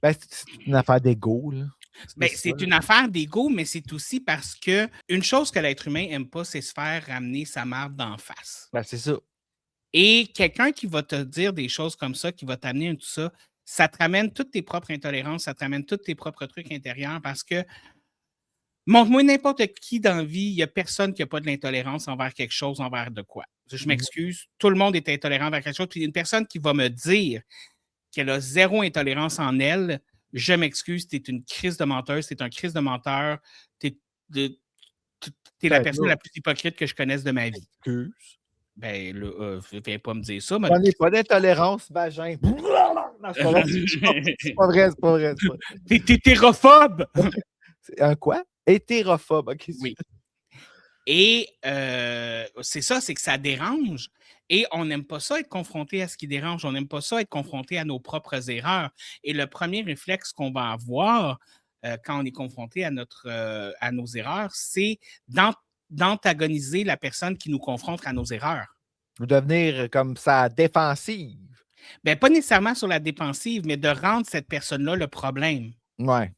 ben, c'est une affaire d'ego, là. C'est
Ben,
ça,
c'est
là.
une affaire d'ego, mais c'est aussi parce que une chose que l'être humain aime pas, c'est se faire ramener sa marde d'en face.
Ben, c'est ça.
Et quelqu'un qui va te dire des choses comme ça, qui va t'amener tout ça, ça te ramène toutes tes propres intolérances, ça te ramène tous tes propres trucs intérieurs parce que montre-moi n'importe qui dans la vie, il n'y a personne qui n'a pas de l'intolérance envers quelque chose, envers de quoi. Je
Mmh.
m'excuse, tout le monde est intolérant envers quelque chose. Puis une personne qui va me dire qu'elle a zéro intolérance en elle, je m'excuse, tu es une crise de menteuse, tu es un crise de menteur, tu es la
Ben,
personne
là,
la plus hypocrite que je connaisse de ma vie.
excuse.
Ben, là, viens pas me dire ça, mais
J'en ai pas d'intolérance, vagin. Non, c'est pas vrai, c'est pas vrai, c'est pas vrai, c'est pas vrai.
T'es hétérophobe!
C'est un quoi? Hétérophobe, OK.
Oui. Et c'est ça, c'est que ça dérange. Et on n'aime pas ça être confronté à ce qui dérange. On n'aime pas ça être confronté à nos propres erreurs. Et le premier réflexe qu'on va avoir quand on est confronté à nos erreurs, c'est d'antagoniser la personne qui nous confronte à nos erreurs.
Ou devenir comme ça défensive.
Ben, pas nécessairement sur la défensive, mais de rendre cette personne-là le problème.
Ouais.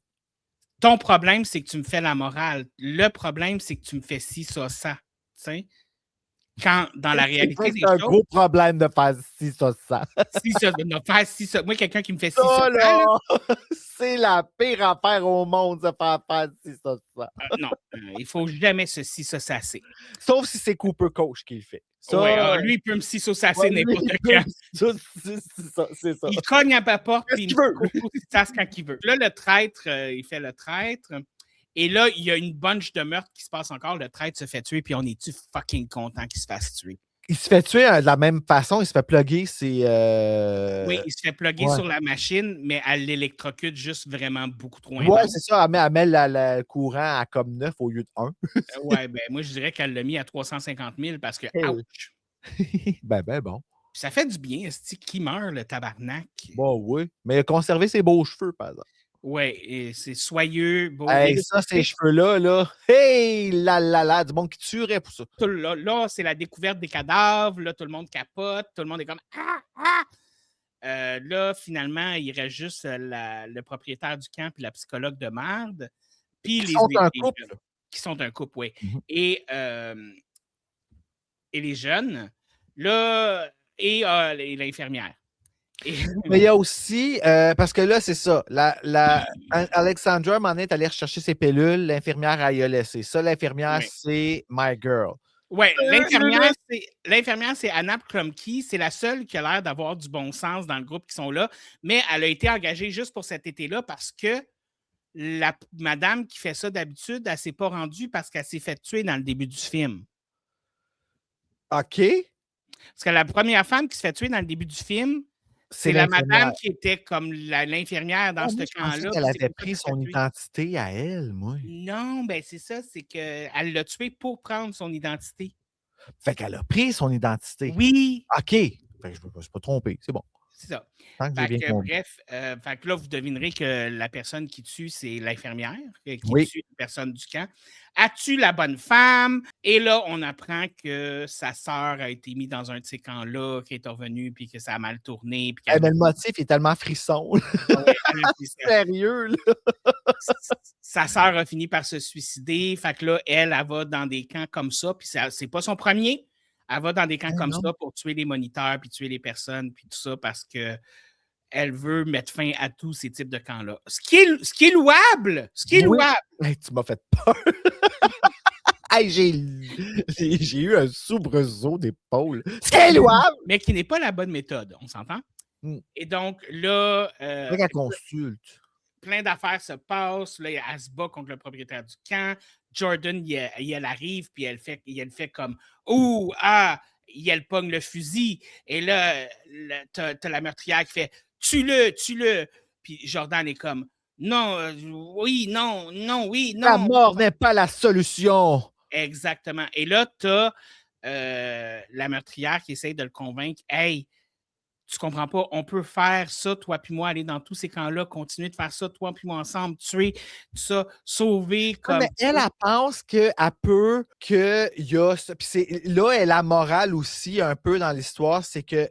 Ton problème, c'est que tu me fais la morale. Le problème, c'est que tu me fais ci, ça, ça. Tu sais? Quand, dans la réalité des
C'est un
choses...
gros problème de faire ci, ça, ça.
Si ça, de faire ci, ça. Moi, quelqu'un qui me fait ci,
Ça,
ça,
là,
là,
c'est la pire affaire au monde, de faire ci, ça, ça.
non, il faut jamais se ci, ça, c'est.
Sauf si c'est Cooper Coach qui le fait. Ça,
Ouais, lui, il peut me ci, ça, c'est
ouais, lui,
n'importe
il
quand.
peut- c'est ça.
Il cogne à ma porte
Qu'est-ce
puis il
qu'il
me
veut?
coupe aussi tasse quand il veut. Là, le traître, il fait le traître. Et là, il y a une bunch de meurtres qui se passe encore. Le traître se fait tuer, puis on est-tu fucking content qu'il se fasse tuer?
Il se fait tuer de la même façon, il se fait plugger, c'est...
Oui, il se fait plugger
ouais.
sur la machine, mais elle l'électrocute juste vraiment beaucoup trop
Ouais,
intense.
c'est ça, elle met le courant à comme 9 au lieu de 1.
Ouais, ben moi, je dirais qu'elle l'a mis à 350 000 parce que, ouch!
ben bon.
Puis ça fait du bien, c'est qui meurt, le tabarnak?
Bon, oui. Mais il a conservé ses beaux cheveux, par exemple.
Oui, et c'est soyeux, beau.
Hey, ça, ces cheveux-là, là, hey, là, du monde qui tuerait pour ça.
Là, c'est la découverte des cadavres, là, tout le monde capote, tout le monde est comme « Ah! Ah! » Là, finalement, il reste juste le propriétaire du camp et la psychologue de merde. Puis
Qui sont un couple.
Qui sont un couple, oui.
Mm-hmm.
Et les jeunes, là, et l'infirmière.
Mais il y a aussi, parce que là, c'est ça, Alexandra, à un moment donné, est allée rechercher ses pilules, l'infirmière, elle y a laissé. Ça, l'infirmière, c'est My Girl.
Oui, l'infirmière, c'est Anna Krumke. C'est la seule qui a l'air d'avoir du bon sens dans le groupe qui sont là, mais elle a été engagée juste pour cet été-là parce que la madame qui fait ça d'habitude, elle ne s'est pas rendue parce qu'elle s'est fait tuer dans le début du film.
OK.
Parce que la première femme qui se fait tuer dans le début du film, c'est la madame qui était comme l'infirmière dans ce camp-là.
Elle avait pris son identité à elle, moi.
Non, ben c'est ça, c'est qu'elle l'a tué pour prendre son identité.
Fait qu'elle a pris son identité.
Oui.
OK. Fait que je ne me suis pas trompé, c'est bon.
C'est ça.
Bref,
fait que là, vous devinerez que la personne qui tue, c'est l'infirmière qui tue la personne du camp. Elle tue la bonne femme. Et là, on apprend que sa sœur a été mise dans un de ces camps-là, qui est revenue, puis que ça a mal tourné. Puis
mais le motif est tellement frisson. Sérieux, là.
Sa sœur a fini par se suicider. Fait que là, elle va dans des camps comme ça. Puis c'est pas son premier. Elle va dans des camps comme ça pour tuer les moniteurs, puis tuer les personnes, puis tout ça, parce qu'elle veut mettre fin à tous ces types de camps-là. Ce qui est louable! Ce qui est louable!
Hey, tu m'as fait peur! Hey, j'ai eu un soubresaut d'épaule. Ce qui est louable!
Mais qui n'est pas la bonne méthode, on s'entend? Et donc, là...
elle consulte.
Plein d'affaires se passent. Là, elle se bat contre le propriétaire du camp. Jordan, elle arrive, puis elle fait comme « Ouh, ah! » Elle pogne le fusil. Et là, t'as la meurtrière qui fait « Tue-le, tue-le! » Puis Jordan est comme « Non, oui, non, non, oui, non. »
La mort n'est pas la solution.
Exactement. Et là, t'as la meurtrière qui essaie de le convaincre « Hey, tu comprends pas, on peut faire ça, toi puis moi, aller dans tous ces camps-là, continuer de faire ça, toi puis moi ensemble, tuer, tout ça, sauver comme...
Mais elle pense qu'elle peut, qu'il y a ça. Puis là, elle a la morale aussi un peu dans l'histoire, c'est que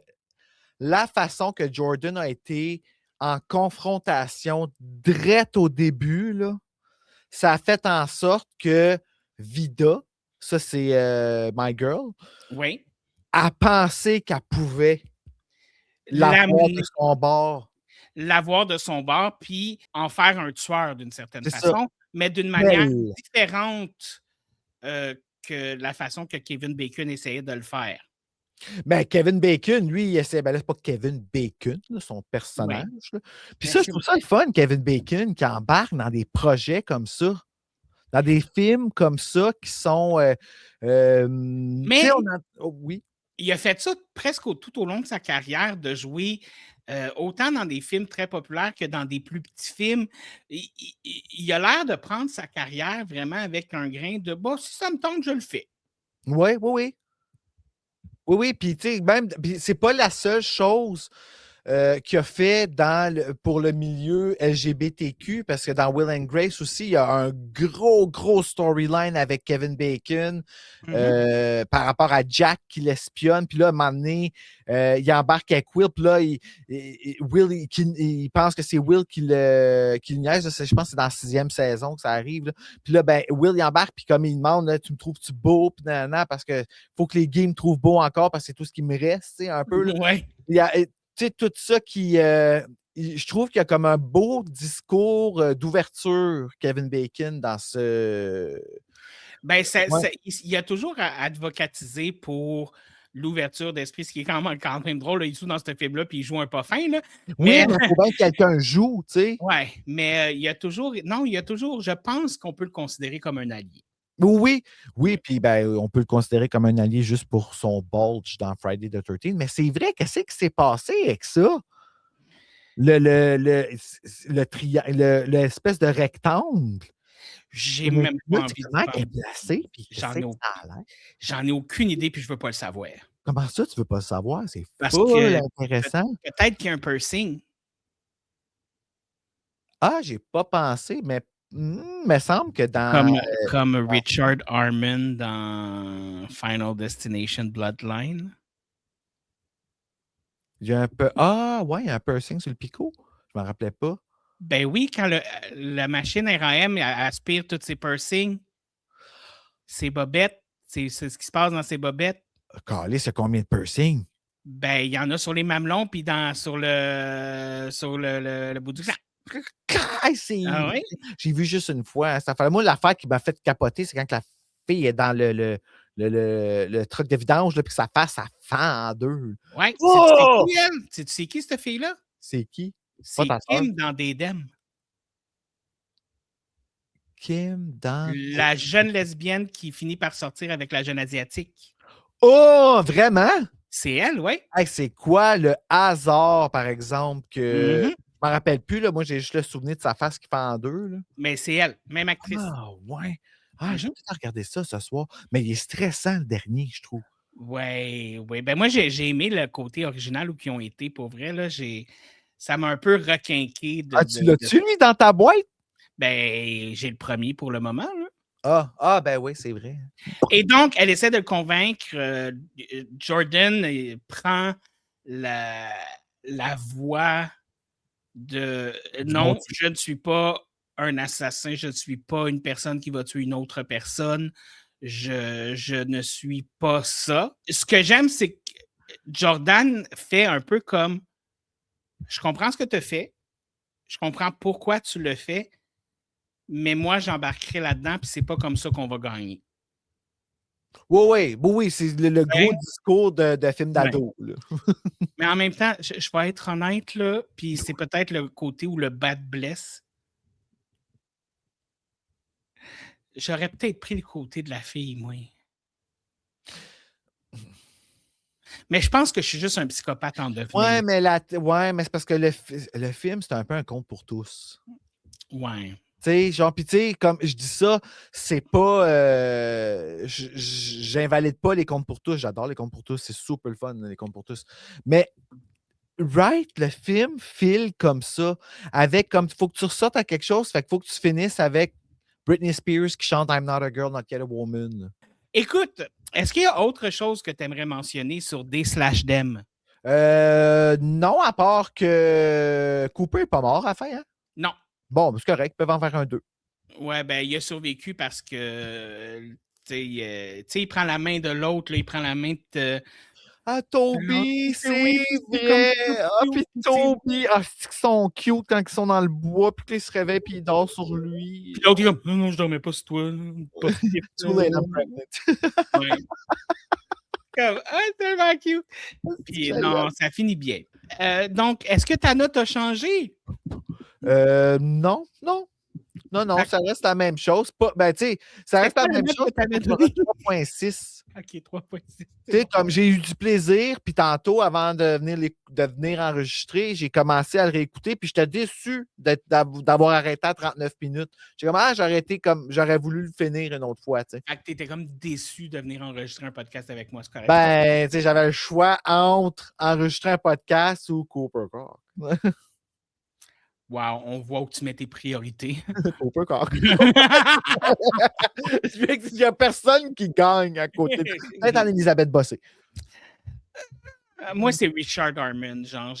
la façon que Jordan a été en confrontation direct au début, là, ça a fait en sorte que Vida, ça c'est My Girl,
oui,
a pensé qu'elle pouvait l'avoir de son bord.
L'avoir de son bord, puis en faire un tueur d'une certaine façon, mais d'une manière différente que la façon que Kevin Bacon essayait de le faire.
Ben, Kevin Bacon, lui, il essaie. Ben là, c'est pas Kevin Bacon, là, son personnage. Là. Puis ça, je trouve ça le fun, Kevin Bacon, qui embarque dans des projets comme ça. Dans des films comme ça qui sont.
Mais
oui.
Il a fait ça presque tout au long de sa carrière, de jouer autant dans des films très populaires que dans des plus petits films. Il a l'air de prendre sa carrière vraiment avec un grain de « si ça me tente, je le fais ».
Oui. Oui, puis tu sais, même, c'est pas la seule chose qu'il a fait pour le milieu LGBTQ, parce que dans Will and Grace aussi, il y a un gros storyline avec Kevin Bacon par rapport à Jack qui l'espionne. Puis là, à un moment donné, il embarque avec Will. Puis là, Will, il pense que c'est Will qui le niaise. Je pense que c'est dans la 6e saison que ça arrive. Là. Puis là, ben, Will, il embarque. Puis comme il demande, là, tu me trouves-tu beau? Puis parce que faut que les gays me trouvent beau encore parce que c'est tout ce qui me reste, un peu. Là.
Ouais.
Il y a tout ça qui... je trouve qu'il y a comme un beau discours d'ouverture, Kevin Bacon, dans ce...
Ben, il a toujours advocatisé pour l'ouverture d'esprit, ce qui est quand même drôle. Là, il joue dans ce film-là, puis il joue un pas fin. Là.
Mais il faut bien que quelqu'un joue, tu sais.
Oui, mais il y a toujours... Non, il y a toujours... Je pense qu'on peut le considérer comme un allié.
Oui, puis ben, on peut le considérer comme un allié juste pour son bulge dans Friday the 13th. Mais c'est vrai, qu'est-ce qui s'est passé avec ça? L'espèce de rectangle.
J'ai même pas envie
de
J'en ai aucune idée, puis je veux pas le savoir.
Comment ça, tu veux pas le savoir? C'est full intéressant.
Peut-être qu'il y a un piercing.
Ah, j'ai pas pensé, mais me semble que dans...
Comme Richard Harmon dans Final Destination Bloodline.
Il y a un peu... Ah, ouais, il y a un piercing sur le picot. Je m'en rappelais pas.
Ben oui, quand la machine RAM aspire tous ses piercings, ses bobettes, c'est ce qui se passe dans ses bobettes.
Calé, c'est combien de piercings?
Ben, il y en a sur les mamelons puis sur le bout du clan.
Ah oui? J'ai vu juste une fois. Ça fait moi l'affaire qui m'a fait capoter, c'est quand la fille est dans le truc de vidange, puis que sa face, ça fend en deux.
Ouais. Oh! C'est qui, elle? C'est qui, cette fille-là?
C'est qui?
C'est Kim dans Dedem.
Kim dans...
La jeune lesbienne qui finit par sortir avec la jeune asiatique.
Oh, vraiment?
C'est elle, oui.
Hey, c'est quoi le hasard, par exemple, que... Je m'en rappelle plus, là. Moi, j'ai juste le souvenir de sa face qui fait en deux. Là.
Mais c'est elle, même actrice.
Ah, ouais. Ah, j'ai peut-être regardé ça ce soir. Mais il est stressant, le dernier, je trouve.
Oui. Ben moi, j'ai aimé le côté original où ils ont été, pour vrai. Là, ça m'a un peu requinqué.
Tu l'as-tu, lui, dans ta boîte?
Ben, j'ai le premier pour le moment. Là.
Ah, ben oui, c'est vrai.
Et donc, elle essaie de le convaincre. Jordan prend la voie de non, je ne suis pas un assassin, je ne suis pas une personne qui va tuer une autre personne. Je ne suis pas ça. Ce que j'aime, c'est que Jordan fait un peu comme je comprends ce que tu as fait, je comprends pourquoi tu le fais, mais moi, j'embarquerai là-dedans, puis c'est pas comme ça qu'on va gagner.
Oui, c'est le gros discours de film d'ado.
Ouais. Mais en même temps, je vais être honnête, là, puis c'est peut-être le côté où le bad blesse. J'aurais peut-être pris le côté de la fille, moi. Mais je pense que je suis juste un psychopathe en devenir.
Mais c'est parce que le film, c'est un peu un conte pour tous.
Ouais.
Tu sais, genre, puis tu sais, comme je dis ça, c'est pas. J'invalide pas les contes pour tous. J'adore les contes pour tous. C'est super le fun, les contes pour tous. Mais, le film file comme ça. Avec, comme, il faut que tu ressortes à quelque chose. Fait qu'il faut que tu finisses avec Britney Spears qui chante I'm not a girl, not yet a woman.
Écoute, est-ce qu'il y a autre chose que tu aimerais mentionner sur D/Dem?
Non, à part que Cooper n'est pas mort à la fin, hein?
Non.
Bon, c'est correct, ils peuvent en faire un 2.
Ouais, ben, il a survécu parce que, tu sais, il prend la main de l'autre, il prend la main de...
Ah, Toby, c'est vrai! Ah, puis Toby, c'est qu'ils sont cute quand ils sont dans le bois, puis qu'ils se réveillent, puis ils dorment sur lui.
Puis l'autre, il est comme, non, je dormais pas sur toi. Pas
Too late, I'm pregnant.
Comme, tellement cute. Puis non, ça finit bien. Donc, est-ce que ta note a changé?
Non, ça reste la même chose. Ben, tu sais, ça reste la même chose. 3.6.
OK, 3.6.
Tu sais, comme j'ai eu du plaisir, puis tantôt, avant de venir enregistrer, j'ai commencé à le réécouter, puis j'étais déçu d'avoir arrêté à 39 minutes. J'ai comme, j'aurais voulu le finir une autre fois, tu sais.
Fait que t'étais comme déçu de venir enregistrer un podcast avec moi, c'est correct.
Ben, tu sais, j'avais le choix entre enregistrer un podcast ou Cooper Cork.
Wow, on voit où tu mets tes priorités.
Cooper Cork. Il n'y a personne qui gagne à côté. Peut-être Anne-Elisabeth Bossé.
Moi, c'est Richard Harmon. Genre,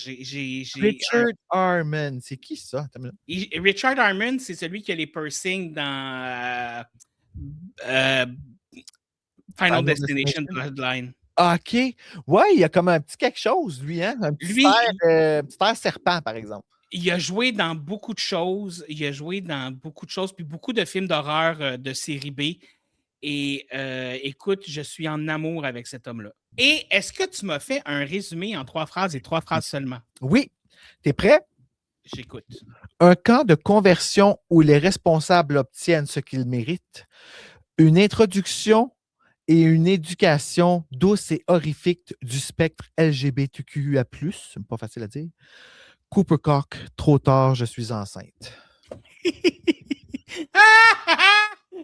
Richard Harmon, c'est qui ça?
Richard Harmon, c'est celui qui a les piercings dans Final Destination Bloodline.
OK. Ouais, il y a comme un petit quelque chose, lui, hein? Un petit air serpent, par exemple.
Il a joué dans beaucoup de choses. Puis beaucoup de films d'horreur de série B. Et écoute, je suis en amour avec cet homme-là. Et est-ce que tu m'as fait un résumé en 3 phrases et 3 phrases seulement?
Oui. T'es prêt?
J'écoute.
Un camp de conversion où les responsables obtiennent ce qu'ils méritent. Une introduction et une éducation douce et horrifique du spectre LGBTQIA+. C'est pas facile à dire. Cooper Cork, trop tard, je suis enceinte.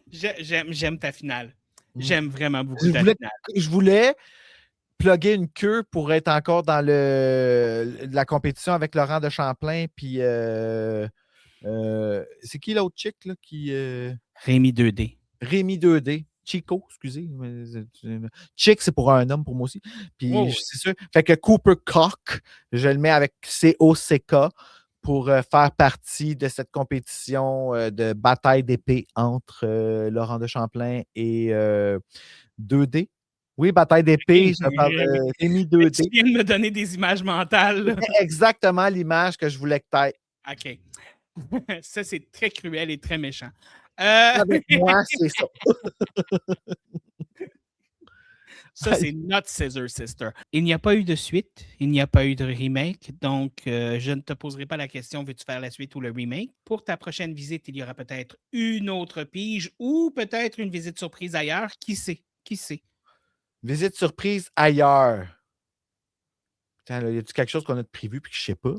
J'aime ta finale. J'aime vraiment beaucoup ta finale.
Je voulais plugger une queue pour être encore dans la compétition avec Laurent de Champlain. Puis, c'est qui l'autre chick là, qui.
Rémi 2D.
Rémi 2D. Chico, excusez. Chick, c'est pour un homme, pour moi aussi. Puis, c'est sûr. Fait que Cooper Cork, je le mets avec C-O-C-K pour faire partie de cette compétition de bataille d'épée entre Laurent de Champlain et 2D. Oui, bataille d'épée, je parle de Rémi 2D.
Tu viens de me donner des images mentales.
C'est exactement l'image que je voulais que tu aies.
OK. Ça, c'est très cruel et très méchant.
Avec moi, c'est ça.
Ça, c'est Not Scissor Sister. Il n'y a pas eu de suite, il n'y a pas eu de remake, donc je ne te poserai pas la question, veux-tu faire la suite ou le remake? Pour ta prochaine visite, il y aura peut-être une autre pige ou peut-être une visite surprise ailleurs. Qui sait? Qui sait?
Visite surprise ailleurs. Putain, là, y a-t-il quelque chose qu'on a de prévu puis que je sais pas?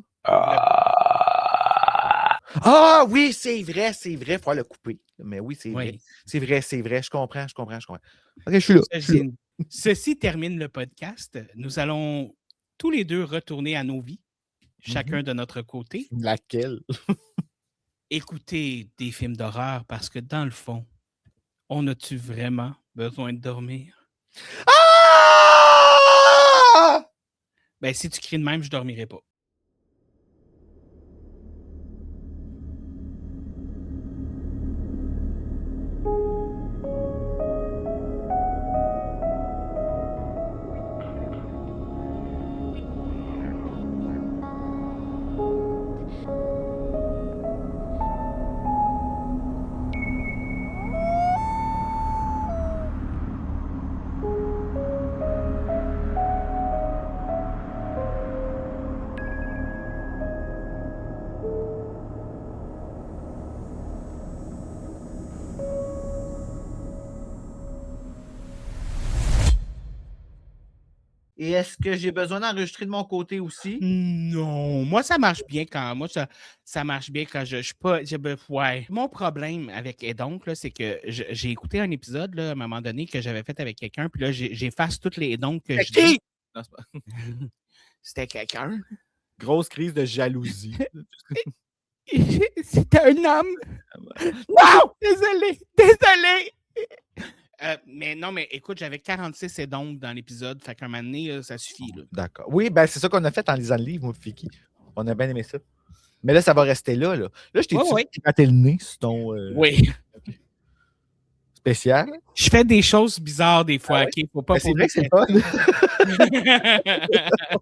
Ah oui, c'est vrai, il faut le couper. Mais oui, c'est vrai. C'est vrai. Je comprends. OK, je suis là.
Ceci termine le podcast. Nous allons tous les deux retourner à nos vies, chacun de notre côté.
Laquelle?
Écouter des films d'horreur parce que dans le fond, on a-tu vraiment besoin de dormir?
Ah!
Ben, si tu cries de même, je dormirai pas.
Et est-ce que j'ai besoin d'enregistrer de mon côté aussi?
Non, moi, ça marche bien quand ça marche bien quand je suis pas. Ouais. Mon problème avec Edonc, c'est que j'ai écouté un épisode là, à un moment donné que j'avais fait avec quelqu'un, puis là, j'efface toutes les Edonc que je dis.
Non, c'est pas...
C'était quelqu'un.
Grosse crise de jalousie.
C'était un homme. Wow! Désolé! Mais non, mais écoute, j'avais 46 et donc dans l'épisode, fait qu'à un moment donné, ça suffit. Là.
D'accord. Oui, ben c'est ça qu'on a fait en lisant le livre, moi, Fiki. On a bien aimé ça. Mais là, ça va rester là. Là, je t'ai éclaté le nez sur ton...
Oui.
Okay. Spécial.
Je fais des choses bizarres des fois, OK? Faut pas
c'est vrai que c'est pas... On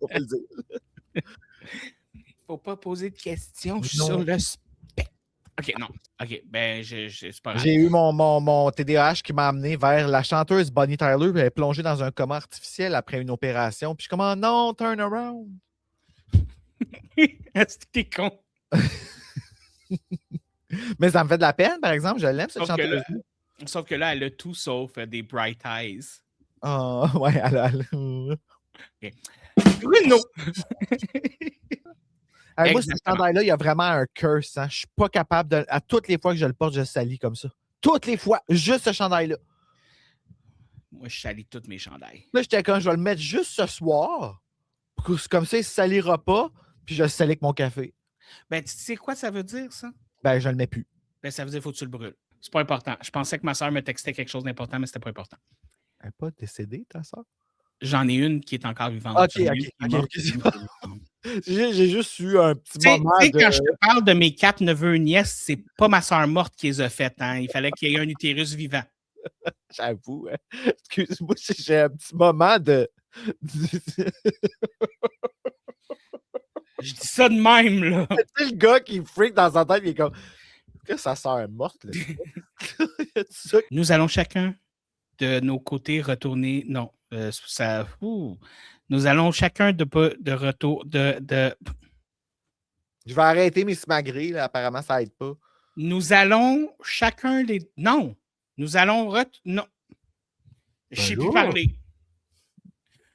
peut le dire.
Faut pas poser de questions sur le spectre. OK, non. OK, ben, c'est pas grave.
J'ai eu mon TDAH qui m'a amené vers la chanteuse Bonnie Tyler, puis elle est plongée dans un coma artificiel après une opération. Puis je suis comme, oh, non, turn around.
Est-ce que t'es con?
Mais ça me fait de la peine, par exemple. Je l'aime, cette chanteuse.
Sauf que là, elle a tout sauf des bright eyes.
Oh, ouais,
Okay. Bruno!
Moi, ce chandail-là, il y a vraiment un curse. Hein. Je suis pas capable de. À toutes les fois que je le porte, je salis comme ça. Toutes les fois, juste ce chandail-là.
Moi, je salis tous mes chandails.
Là, j'étais comme, je vais le mettre juste ce soir. Comme ça, il ne salira pas. Puis je le salis avec mon café.
Ben, tu sais quoi ça veut dire, ça?
Ben, je le mets plus.
Ben, ça veut dire qu'il faut que tu le brûles. C'est pas important. Je pensais que ma soeur me textait quelque chose d'important, mais c'était pas important.
Elle n'est pas décédée, ta soeur?
J'en ai une qui est encore vivante.
OK. J'ai juste eu un petit moment de...
Quand je te parle de mes 4 neveux et nièces, c'est pas ma soeur morte qui les a faites. Hein. Il fallait qu'il y ait un utérus vivant.
J'avoue. Hein. Excuse-moi, j'ai un petit moment de...
Je dis ça de même, là.
C'est le gars qui freak dans sa tête, il est comme... Que sa soeur est morte, là?
Nous allons chacun de nos côtés retourner... Non, ça... Nous allons chacun de retour... Je
vais arrêter mes smagrés, là. Apparemment, ça aide pas.
Nous allons chacun les... Non! Nous allons... Non! Je sais plus parler.